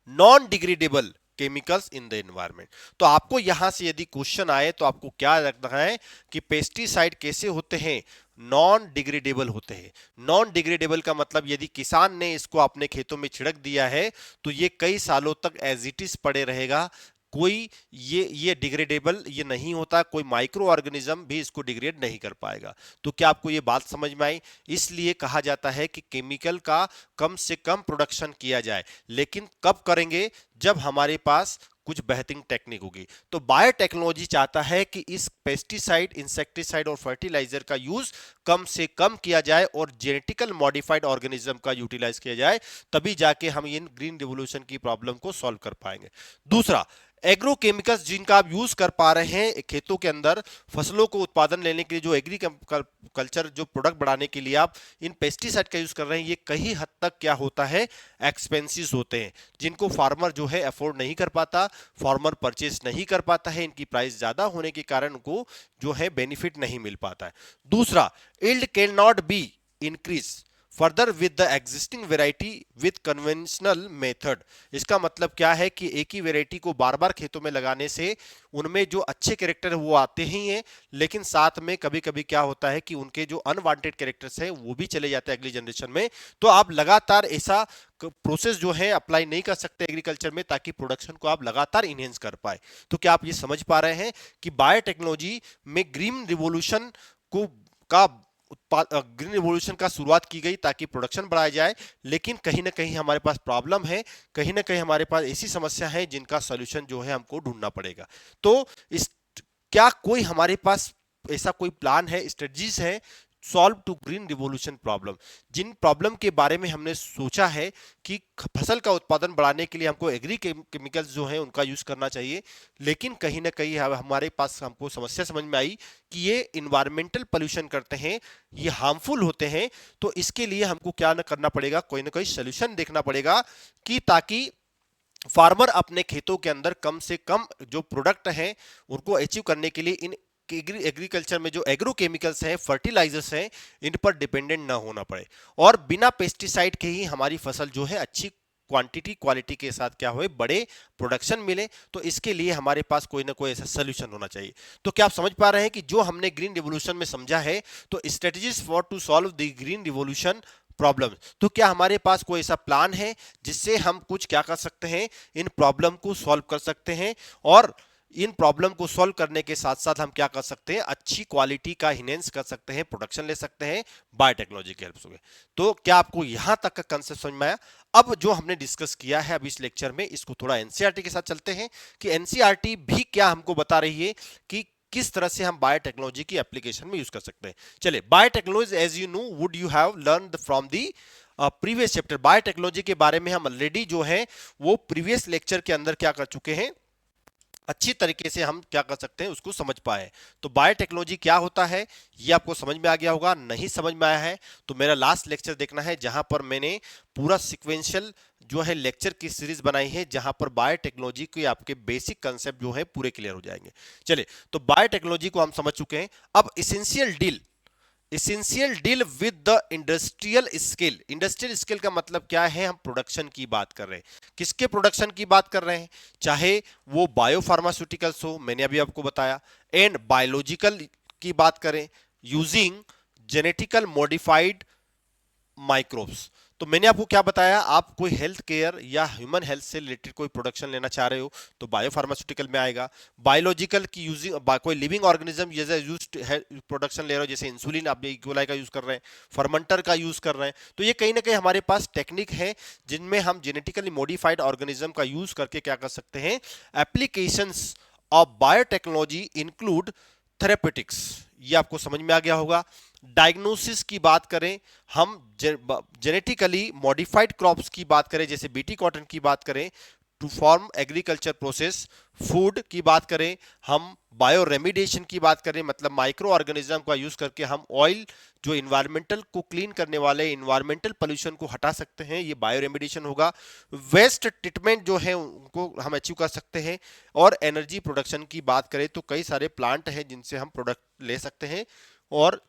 non degradable chemicals in the environment. तो आपको यहां से यदि क्वेश्चन आए तो आपको क्या रखना है कि पेस्टिसाइड कैसे होते हैं, नॉन डिग्रेडेबल होते हैं। नॉन डिग्रेडेबल का मतलब यदि किसान ने इसको अपने खेतों में छिड़क दिया है तो ये कई सालों तक एज इट इज पड़े रहेगा, कोई ये डिग्रेडेबल ये नहीं होता, कोई माइक्रो ऑर्गेनिज्म भी इसको डिग्रेड नहीं कर पाएगा। तो क्या आपको ये बात समझ में आई? इसलिए कहा जाता है कि केमिकल का कम से कम प्रोडक्शन किया जाए, लेकिन कब करेंगे, जब हमारे पास कुछ बेहतरीन टेक्निक होगी। तो बायोटेक्नोलॉजी चाहता है कि इस पेस्टिसाइड, इंसेक्टिसाइड और फर्टिलाइजर का यूज कम से कम किया जाए और जेनेटिकल मॉडिफाइड ऑर्गेनिज्म का यूटिलाइज किया जाए, तभी जाके हम इन ग्रीन रिवॉल्यूशन की प्रॉब्लम को सॉल्व कर पाएंगे। दूसरा, एग्रो केमिकल्स जिनका आप यूज कर पा रहे हैं खेतों के अंदर फसलों को उत्पादन लेने के लिए, जो एग्रीकल्चर जो प्रोडक्ट बढ़ाने के लिए आप इन पेस्टिसाइड का यूज कर रहे हैं, ये कई हद तक क्या होता है, एक्सपेंसिव होते हैं, जिनको फार्मर जो है अफोर्ड नहीं कर पाता, फार्मर परचेज नहीं कर पाता है, इनकी प्राइस ज्यादा होने के कारण उनको जो है बेनिफिट नहीं मिल पाता है। दूसरा, yield can not be increase further with the existing variety with conventional method. इसका मतलब क्या है कि एक ही वेराइटी को बार बार खेतों में लगाने से उनमें जो अच्छे कैरेक्टर है वो आते ही हैं, लेकिन साथ में कभी कभी क्या होता है कि उनके जो अनवांटेड कैरेक्टर्स हैं वो भी चले जाते हैं अगली जनरेशन में। तो आप लगातार ऐसा प्रोसेस जो है अप्लाई नहीं कर सकते एग्रीकल्चर में, ताकि प्रोडक्शन को आप लगातार इनहेंस कर पाए। तो क्या आप ये समझ पा रहे हैं कि बायोटेक्नोलॉजी में ग्रीन रिवॉल्यूशन को का ग्रीन रिवॉल्यूशन का शुरुआत की गई ताकि प्रोडक्शन बढ़ाया जाए, लेकिन कहीं ना कहीं हमारे पास प्रॉब्लम है, कहीं ना कहीं हमारे पास ऐसी समस्या है जिनका सॉल्यूशन जो है हमको ढूंढना पड़ेगा। तो इस क्या कोई हमारे पास ऐसा कोई प्लान है, स्ट्रेटजीज है solve to green revolution problem, जिन प्रॉब्लम के बारे में हमने सोचा है कि फसल का उत्पादन बढ़ाने के लिए हमको एग्री केमिकल्स जो हैं उनका यूज करना चाहिए, लेकिन कहीं ना कहीं हमारे पास हमको समस्या समझ में आई कि ये इन्वायरमेंटल पोल्यूशन करते हैं, ये हार्मफुल होते हैं। तो इसके लिए हमको क्या न करना पड़ेगा, कोई ना कोई सोल्यूशन देखना पड़ेगा कि ताकि फार्मर अपने खेतों के अंदर कम से कम जो प्रोडक्ट हैं उनको अचीव करने के लिए इन एग्रीकल्चर में जो एग्रो केमिकल्स हैं, फर्टिलाइजर्स हैं, इन पर डिपेंडेंट ना होना पड़े और बिना पेस्टिसाइड के ही हमारी फसल जो है अच्छी क्वांटिटी क्वालिटी के साथ क्या हो, बड़े प्रोडक्शन मिले। तो इसके लिए हमारे पास कोई ना कोई ऐसा सोल्यूशन होना चाहिए। तो क्या आप समझ पा रहे हैं कि जो हमने ग्रीन रिवॉल्यूशन में समझा है, तो strategies for to solve the green revolution problem, तो क्या हमारे पास कोई ऐसा प्लान है जिससे हम कुछ क्या कर सकते हैं, इन प्रॉब्लम को सॉल्व कर सकते हैं, और इन प्रॉब्लम को सॉल्व करने के साथ साथ हम क्या कर सकते हैं, अच्छी क्वालिटी का इनहेंस कर सकते हैं, प्रोडक्शन ले सकते हैं बायोटेक्नोलॉजी की हेल्प से। तो क्या आपको यहां तक का कंसेप्ट समझ में आया? अब जो हमने डिस्कस किया है अभी इस लेक्चर में, इसको थोड़ा एनसीईआरटी के साथ चलते हैं कि एनसीईआरटी भी क्या हमको बता रही है कि किस तरह से हम बायोटेक्नोलॉजी की एप्लीकेशन में यूज कर सकते हैं। चलिए, biotechnology as you know would you have learn from the previous chapter. Biotechnology के बारे में हम ऑलरेडी जो है वो प्रीवियस लेक्चर के अंदर क्या कर चुके हैं, अच्छी तरीके से हम क्या कर सकते हैं उसको समझ पाए। तो बायोटेक्नोलॉजी क्या होता है ये आपको समझ में आ गया होगा। नहीं समझ में आया है तो मेरा लास्ट लेक्चर देखना है, जहां पर मैंने पूरा सिक्वेंशियल जो है लेक्चर की सीरीज बनाई है, जहां पर बायोटेक्नोलॉजी के आपके बेसिक कंसेप्ट जो है पूरे क्लियर हो जाएंगे। चलिए, तो बायोटेक्नोलॉजी को हम समझ चुके हैं। अब essential deal with the industrial scale. Industrial scale का मतलब क्या है? हम प्रोडक्शन की बात कर रहे हैं। किसके प्रोडक्शन की बात कर रहे हैं? चाहे वो बायोफार्मास्यूटिकल्स हो, मैंने अभी आपको बताया, एंड बायोलॉजिकल की बात करें यूजिंग जेनेटिकल मॉडिफाइड माइक्रोब्स। तो मैंने आपको क्या बताया, आप कोई हेल्थ केयर या ह्यूमन हेल्थ से रिलेटेड कोई प्रोडक्शन लेना चाह रहे हो तो बायोफार्मास्यूटिकल में आएगा। बायोलॉजिकल की यूजिंग कोई लिविंग ऑर्गेनिज्म जैसे यूज प्रोडक्शन ले रहे हो, जैसे इंसुलिन आप इक्वलाई का यूज कर रहे हैं, फर्मेंटर का यूज कर रहे हैं, तो ये कहीं ना कहीं हमारे पास टेक्निक है जिनमें हम जेनेटिकली मॉडिफाइड ऑर्गेनिज्म का यूज करके क्या कर सकते हैं। Applications of biotechnology include therapeutics, ये आपको समझ में आ गया होगा। डायग्नोसिस की बात करें, हम जेनेटिकली मॉडिफाइड क्रॉप्स की बात करें, जैसे बीटी कॉटन की बात करें, to form agriculture process. Food की बात करें, हम बायो रेमिडिएशन की बात करें, मतलब माइक्रो ऑर्गेनिज्म का यूज करके हम ऑयल जो इन्वायरमेंटल को क्लीन करने वाले इन्वायरमेंटल पोल्यूशन को हटा सकते हैं, ये बायो रेमिडिएशन होगा। वेस्ट ट्रीटमेंट जो है उनको हम अचीव कर सकते हैं। और एनर्जी प्रोडक्शन की बात करें तो कई सारे प्लांट हैं जिनसे हम प्रोडक्ट ले सकते हैं और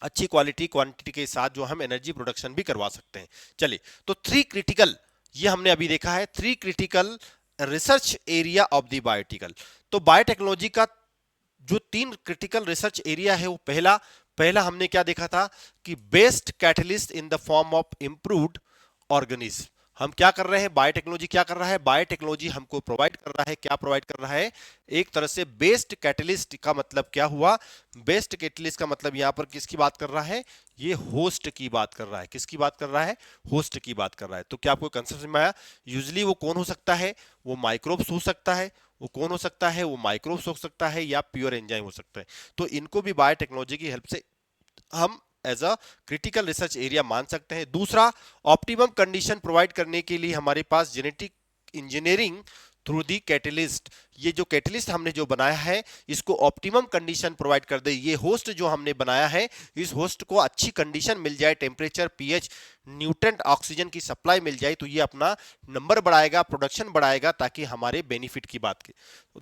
अच्छी क्वालिटी क्वांटिटी के साथ जो हम एनर्जी प्रोडक्शन भी करवा सकते हैं। चलिए, तो थ्री क्रिटिकल, ये हमने अभी देखा है, three critical research area of the biotical. तो बायोटेक्नोलॉजी का जो तीन क्रिटिकल रिसर्च एरिया है वो पहला हमने क्या देखा था कि best catalyst in the form of improved organism. हम क्या कर रहे हैं, बायोटेक्नोलॉजी क्या कर रहा है, बायोटेक्नोलॉजी हमको प्रोवाइड कर रहा है, क्या प्रोवाइड कर रहा है, एक तरह से बेस्ट कैटलिस्ट। का मतलब क्या हुआ, बेस्ट कैटलिस्ट का मतलब यहां पर किसकी बात कर रहा है, ये होस्ट की बात कर रहा है। किसकी बात कर रहा है, होस्ट की बात कर रहा है। तो क्या आपको कंसेप्ट समझ में आया? यूजली वो कौन हो सकता है, वो माइक्रोब्स हो सकता है, वो कौन हो सकता है, वो माइक्रोब्स हो सकता है या प्योर एंजाइम हो सकता है। तो इनको भी बायोटेक्नोलॉजी की हेल्प से हम as a critical research area मान सकते हैं। दूसरा, ऑप्टिमम कंडीशन प्रोवाइड करने के लिए हमारे पास genetic engineering through the catalyst, ये जो कैटलिस्ट हमने जो बनाया है इसको ऑप्टिमम कंडीशन प्रोवाइड कर दे। ये होस्ट जो हमने बनाया है, इस होस्ट को अच्छी कंडीशन मिल जाए, टेम्परेचर, पीएच, न्यूट्रेंट, ऑक्सीजन की सप्लाई मिल जाए, तो ये अपना नंबर बढ़ाएगा, प्रोडक्शन बढ़ाएगा, ताकि हमारे बेनिफिट की बात की।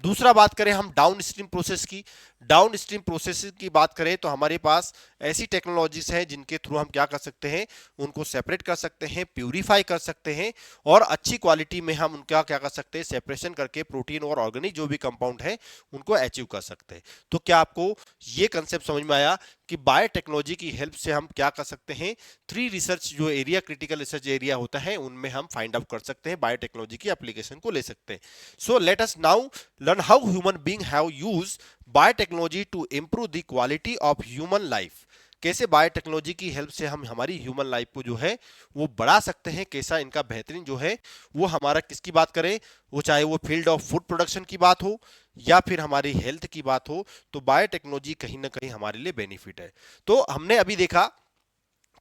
दूसरा बात करें हम डाउन स्ट्रीम प्रोसेस की, डाउन स्ट्रीम प्रोसेस की बात करें तो हमारे पास ऐसी टेक्नोलॉजीज हैं जिनके थ्रू हम क्या कर सकते हैं, उनको सेपरेट कर सकते हैं, प्यूरिफाई कर सकते हैं और अच्छी क्वालिटी में हम उनका क्या कर सकते हैं, सेपरेशन करके प्रोटीन और ऑर्गेनिक जो भी कंपाउंड है उनको अचीव कर सकते हैं। तो क्या आपको ये कंसेप्ट समझ में आया कि बायोटेक्नोलॉजी की हेल्प से हम क्या कर सकते हैं, थ्री रिसर्च जो एरिया क्रिटिकल रिसर्च एरिया होता है उनमें हम फाइंड आउट कर सकते हैं, बायोटेक्नोलॉजी की एप्लीकेशन को ले सकते हैं। So let us now learn how human being have used biotechnology to improve the quality of human life. कैसे बायोटेक्नोलॉजी की हेल्प से हम हमारी ह्यूमन लाइफ को जो है वो बढ़ा सकते हैं, कैसा इनका बेहतरीन जो है वो हमारा, किसकी बात करें, वो चाहे वो फील्ड ऑफ फूड प्रोडक्शन की बात हो या फिर हमारी हेल्थ की बात हो, तो बायोटेक्नोलॉजी कहीं ना कहीं हमारे लिए बेनिफिट है। तो हमने अभी देखा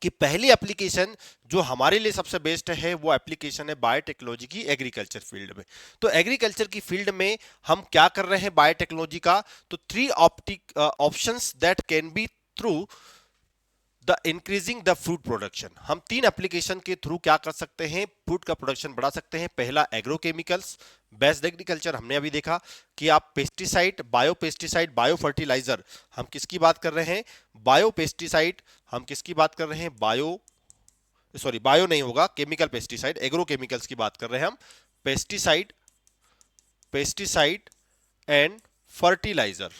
कि पहली एप्लीकेशन जो हमारे लिए सबसे बेस्ट है वो एप्लीकेशन है बायोटेक्नोलॉजी की एग्रीकल्चर फील्ड में। तो एग्रीकल्चर की फील्ड में हम क्या कर रहे हैं बायोटेक्नोलॉजी का, तो three options that can be through the increasing the food production. हम तीन एप्लीकेशन के थ्रू क्या कर सकते हैं, फूड का प्रोडक्शन बढ़ा सकते हैं। पहला एग्रोकेमिकल्स बेस्ड एग्रीकल्चर, हमने अभी देखा कि आप पेस्टिसाइड, बायो फर्टिलाइजर, हम किसकी बात कर रहे हैं, बायो पेस्टिसाइड, हम किसकी बात कर रहे हैं, बायो नहीं होगा, केमिकल पेस्टिसाइड, एग्रो केमिकल्स की बात कर रहे हैं हम, पेस्टिसाइड एंड फर्टिलाइजर,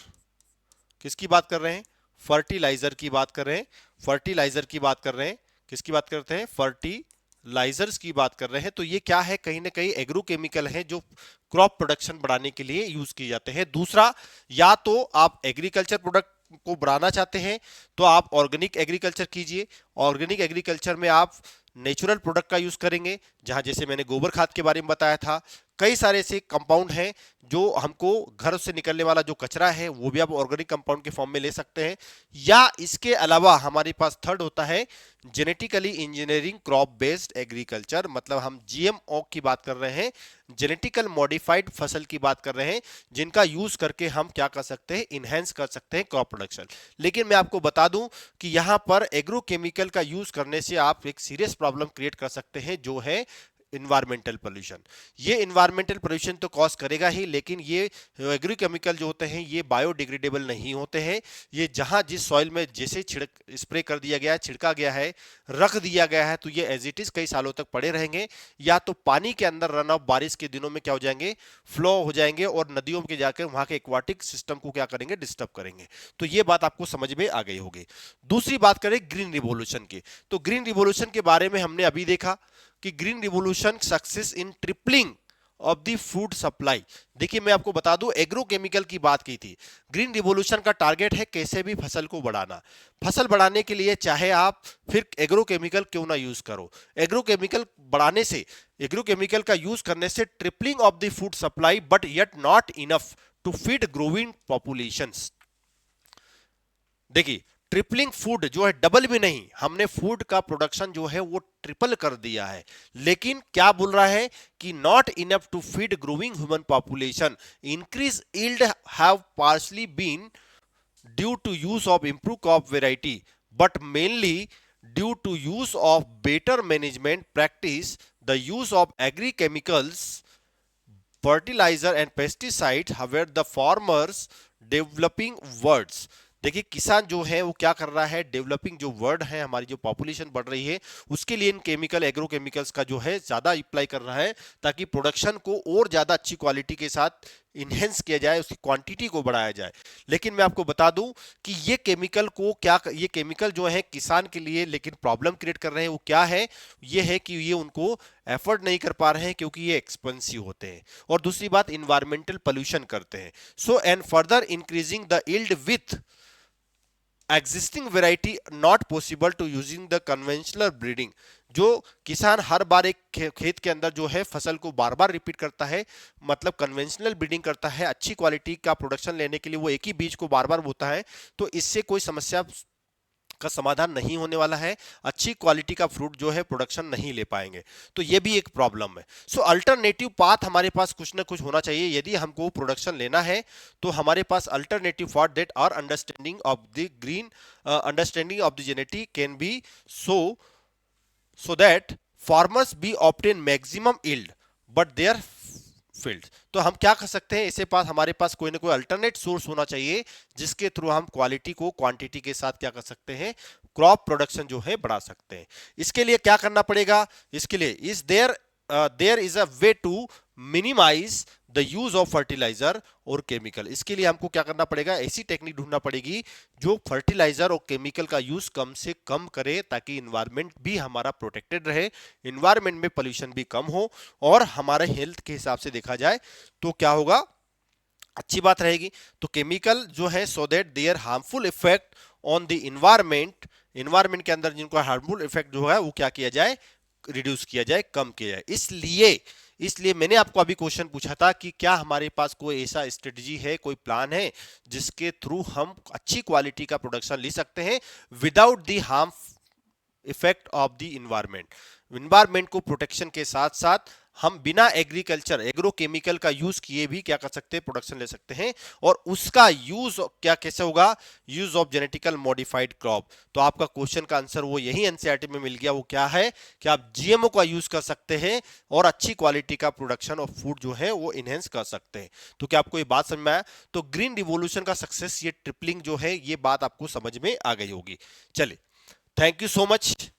किसकी बात कर रहे हैं, फर्टिलाइजर की बात कर रहे हैं, फर्टिलाइजर की बात कर रहे हैं, किसकी बात करते हैं, फर्टिलाइजर्स की बात कर रहे हैं। तो ये क्या है, कहीं ना कहीं एग्रो केमिकल है जो क्रॉप प्रोडक्शन बढ़ाने के लिए यूज किए जाते हैं। दूसरा, या तो आप एग्रीकल्चर प्रोडक्ट को बढ़ाना चाहते हैं तो आप ऑर्गेनिक एग्रीकल्चर कीजिए। ऑर्गेनिक एग्रीकल्चर में आप नेचुरल प्रोडक्ट का यूज करेंगे, जहां जैसे मैंने गोबर खाद के बारे में बताया था, कई सारे ऐसे कंपाउंड हैं जो हमको घर से निकलने वाला जो कचरा है वो भी आप ऑर्गेनिक कंपाउंड के फॉर्म में ले सकते हैं, या इसके अलावा हमारे पास थर्ड होता है genetically engineering crop based agriculture, मतलब हम जीएमओ की बात कर रहे हैं, जेनेटिकल मॉडिफाइड फसल की बात कर रहे हैं, जिनका यूज करके हम क्या कर सकते हैं, इनहेंस कर सकते हैं क्रॉप प्रोडक्शन। लेकिन मैं आपको बता दूं कि यहां पर एग्रोकेमिकल का यूज करने से आप एक सीरियस प्रॉब्लम क्रिएट कर सकते हैं, जो है इन्वायरमेंटल पोल्यूशन। ये इन्वायरमेंटल पोल्यूशन तो कॉज करेगा ही, लेकिन ये एग्रोकेमिकल जो होते हैं ये बायोडिग्रेडेबल नहीं होते हैं। ये जहां जिस सॉइल में जैसे छिड़क स्प्रे कर दिया गया है, छिड़का गया है, रख दिया गया है, तो ये एज इट इज कई सालों तक पड़े रहेंगे, या तो पानी के अंदर रन ऑफ बारिश के दिनों में क्या हो जाएंगे, फ्लो हो जाएंगे और नदियों में जाकर वहां के एक्वाटिक सिस्टम को क्या करेंगे, डिस्टर्ब करेंगे। तो ये बात आपको समझ में आ गई होगी। दूसरी बात करें ग्रीन रिवॉल्यूशन की, तो ग्रीन रिवॉल्यूशन के बारे में हमने अभी देखा कि green revolution success in tripling of the food supply. देखिए मैं आपको बता दूं, एग्रोकेमिकल की बात की थी, ग्रीन रिवॉल्यूशन का टारगेट है कैसे भी फसल को बढ़ाना। फसल बढ़ाने के लिए चाहे आप फिर एग्रोकेमिकल क्यों ना यूज करो, एग्रोकेमिकल बढ़ाने से, एग्रोकेमिकल का यूज करने से tripling of the food supply, but yet not enough to feed growing populations. देखिए ट्रिपलिंग फूड जो है, डबल भी नहीं, हमने फूड का प्रोडक्शन जो है वो ट्रिपल कर दिया है, लेकिन क्या बोल रहा है कि not enough to feed growing human population, increase yield have partially been due to use of improve crop variety, but mainly due to use of better management practice, the use of agri chemicals, fertilizer and pesticides, however the farmers developing words। देखिए किसान जो है वो क्या कर रहा है, डेवलपिंग जो वर्ड है, हमारी जो पॉपुलेशन बढ़ रही है उसके लिए इन केमिकल एग्रो केमिकल्स का जो है ज्यादा अप्लाई कर रहा है, ताकि प्रोडक्शन को और ज्यादा अच्छी क्वालिटी के साथ इनहेंस किया जाए, उसकी क्वांटिटी को बढ़ाया जाए। लेकिन मैं आपको बता दूं कि ये केमिकल को क्या, ये केमिकल जो है किसान के लिए लेकिन प्रॉब्लम क्रिएट कर रहे हैं, वो क्या है, ये है कि ये उनको एफर्ट नहीं कर पा रहे हैं क्योंकि ये एक्सपेंसिव होते हैं, और दूसरी बात इन्वायरमेंटल पोल्यूशन करते हैं। So and further increasing the yield with existing variety not possible to using the conventional breeding. जो किसान हर बार एक खेत के अंदर जो है फसल को बार बार रिपीट करता है, मतलब कन्वेंशनल ब्रीडिंग करता है, अच्छी क्वालिटी का प्रोडक्शन लेने के लिए वो एक ही बीज को बार बार बोता है, तो इससे कोई समस्या का समाधान नहीं होने वाला है, अच्छी क्वालिटी का फ्रूट जो है प्रोडक्शन नहीं ले पाएंगे, तो ये भी एक प्रॉब्लम है। सो अल्टरनेटिव पाथ हमारे पास कुछ ना कुछ होना चाहिए, यदि हमको प्रोडक्शन लेना है तो हमारे पास alternative path that are understanding of the green, understanding of the genetic can be so that farmers be obtain maximum yield but their field. तो हम क्या कर सकते हैं, इसके पास हमारे पास कोई ना कोई अल्टरनेट सोर्स होना चाहिए जिसके थ्रू हम क्वालिटी को क्वांटिटी के साथ क्या कर सकते हैं, क्रॉप प्रोडक्शन जो है बढ़ा सकते हैं। इसके लिए क्या करना पड़ेगा, इसके लिए is there is a way to minimise the use of fertiliser और केमिकल। इसके लिए हमको क्या करना पड़ेगा, ऐसी टेक्निक ढूंढना पड़ेगी जो फर्टिलाइजर और केमिकल का यूज कम से कम करे, ताकि इन्वायरमेंट भी हमारा प्रोटेक्टेड रहे, इन्वायरमेंट में पोल्यूशन भी कम हो, और हमारे हेल्थ के हिसाब से देखा जाए तो क्या होगा, अच्छी बात रहेगी। तो केमिकल जो है so that there harmful effect on the environment, environment के अंदर जिनको हार्मफुल इफेक्ट जो है वो क्या किया जाए, रिड्यूस किया जाए, कम किया जाए। इसलिए मैंने आपको अभी क्वेश्चन पूछा था कि क्या हमारे पास कोई ऐसा स्ट्रेटजी है, कोई प्लान है जिसके थ्रू हम अच्छी क्वालिटी का प्रोडक्शन ले सकते हैं without the harm effect of the environment. Environment को प्रोटेक्शन के साथ साथ हम बिना एग्रीकल्चर एग्रोकेमिकल का यूज किए भी क्या कर सकते हैं, प्रोडक्शन ले सकते हैं, और उसका यूज क्या कैसे होगा, use of genetical modified crop. तो आपका क्वेश्चन का आंसर वो यही एनसीईआरटी में मिल गया, वो क्या है कि आप जीएमओ का यूज कर सकते हैं और अच्छी क्वालिटी का प्रोडक्शन ऑफ फूड जो है वो इनहेंस कर सकते हैं। तो क्या आपको ये बात समझ में आया? तो ग्रीन रिवॉल्यूशन का सक्सेस, ये ट्रिपलिंग जो है, ये बात आपको समझ में आ गई होगी। चलिए, थैंक यू सो मच।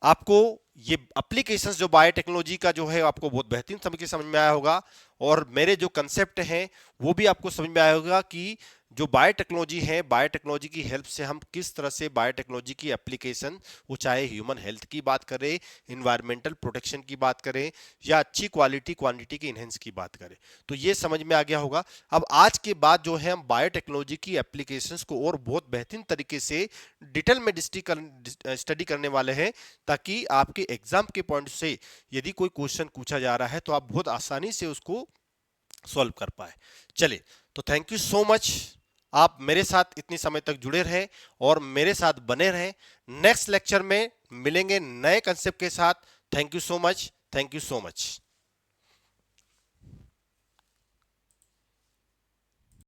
आपको ये एप्लीकेशंस जो बायोटेक्नोलॉजी का जो है आपको बहुत बेहतरीन समझ में आया होगा, और मेरे जो कंसेप्ट हैं वो भी आपको समझ में आया होगा कि जो बायोटेक्नोलॉजी है, बायोटेक्नोलॉजी की हेल्प से हम किस तरह से बायोटेक्नोलॉजी की एप्लीकेशन, वो चाहे ह्यूमन हेल्थ की बात करें, इन्वायरमेंटल प्रोटेक्शन की बात करें, या अच्छी क्वालिटी क्वांटिटी की इनहेंस की बात करें, तो ये समझ में आ गया होगा। अब आज के बाद जो है हम बायोटेक्नोलॉजी की एप्लीकेशंस को और बहुत बेहतरीन तरीके से डिटेल में स्टडी करने वाले हैं, ताकि आपके एग्जाम के पॉइंट से यदि कोई क्वेश्चन पूछा जा रहा है तो आप बहुत आसानी से उसको सॉल्व कर पाए। चलिए, तो थैंक यू सो मच, आप मेरे साथ इतने समय तक जुड़े रहे और मेरे साथ बने रहे। नेक्स्ट लेक्चर में मिलेंगे नए कंसेप्ट के साथ। Thank you so much, thank you so much.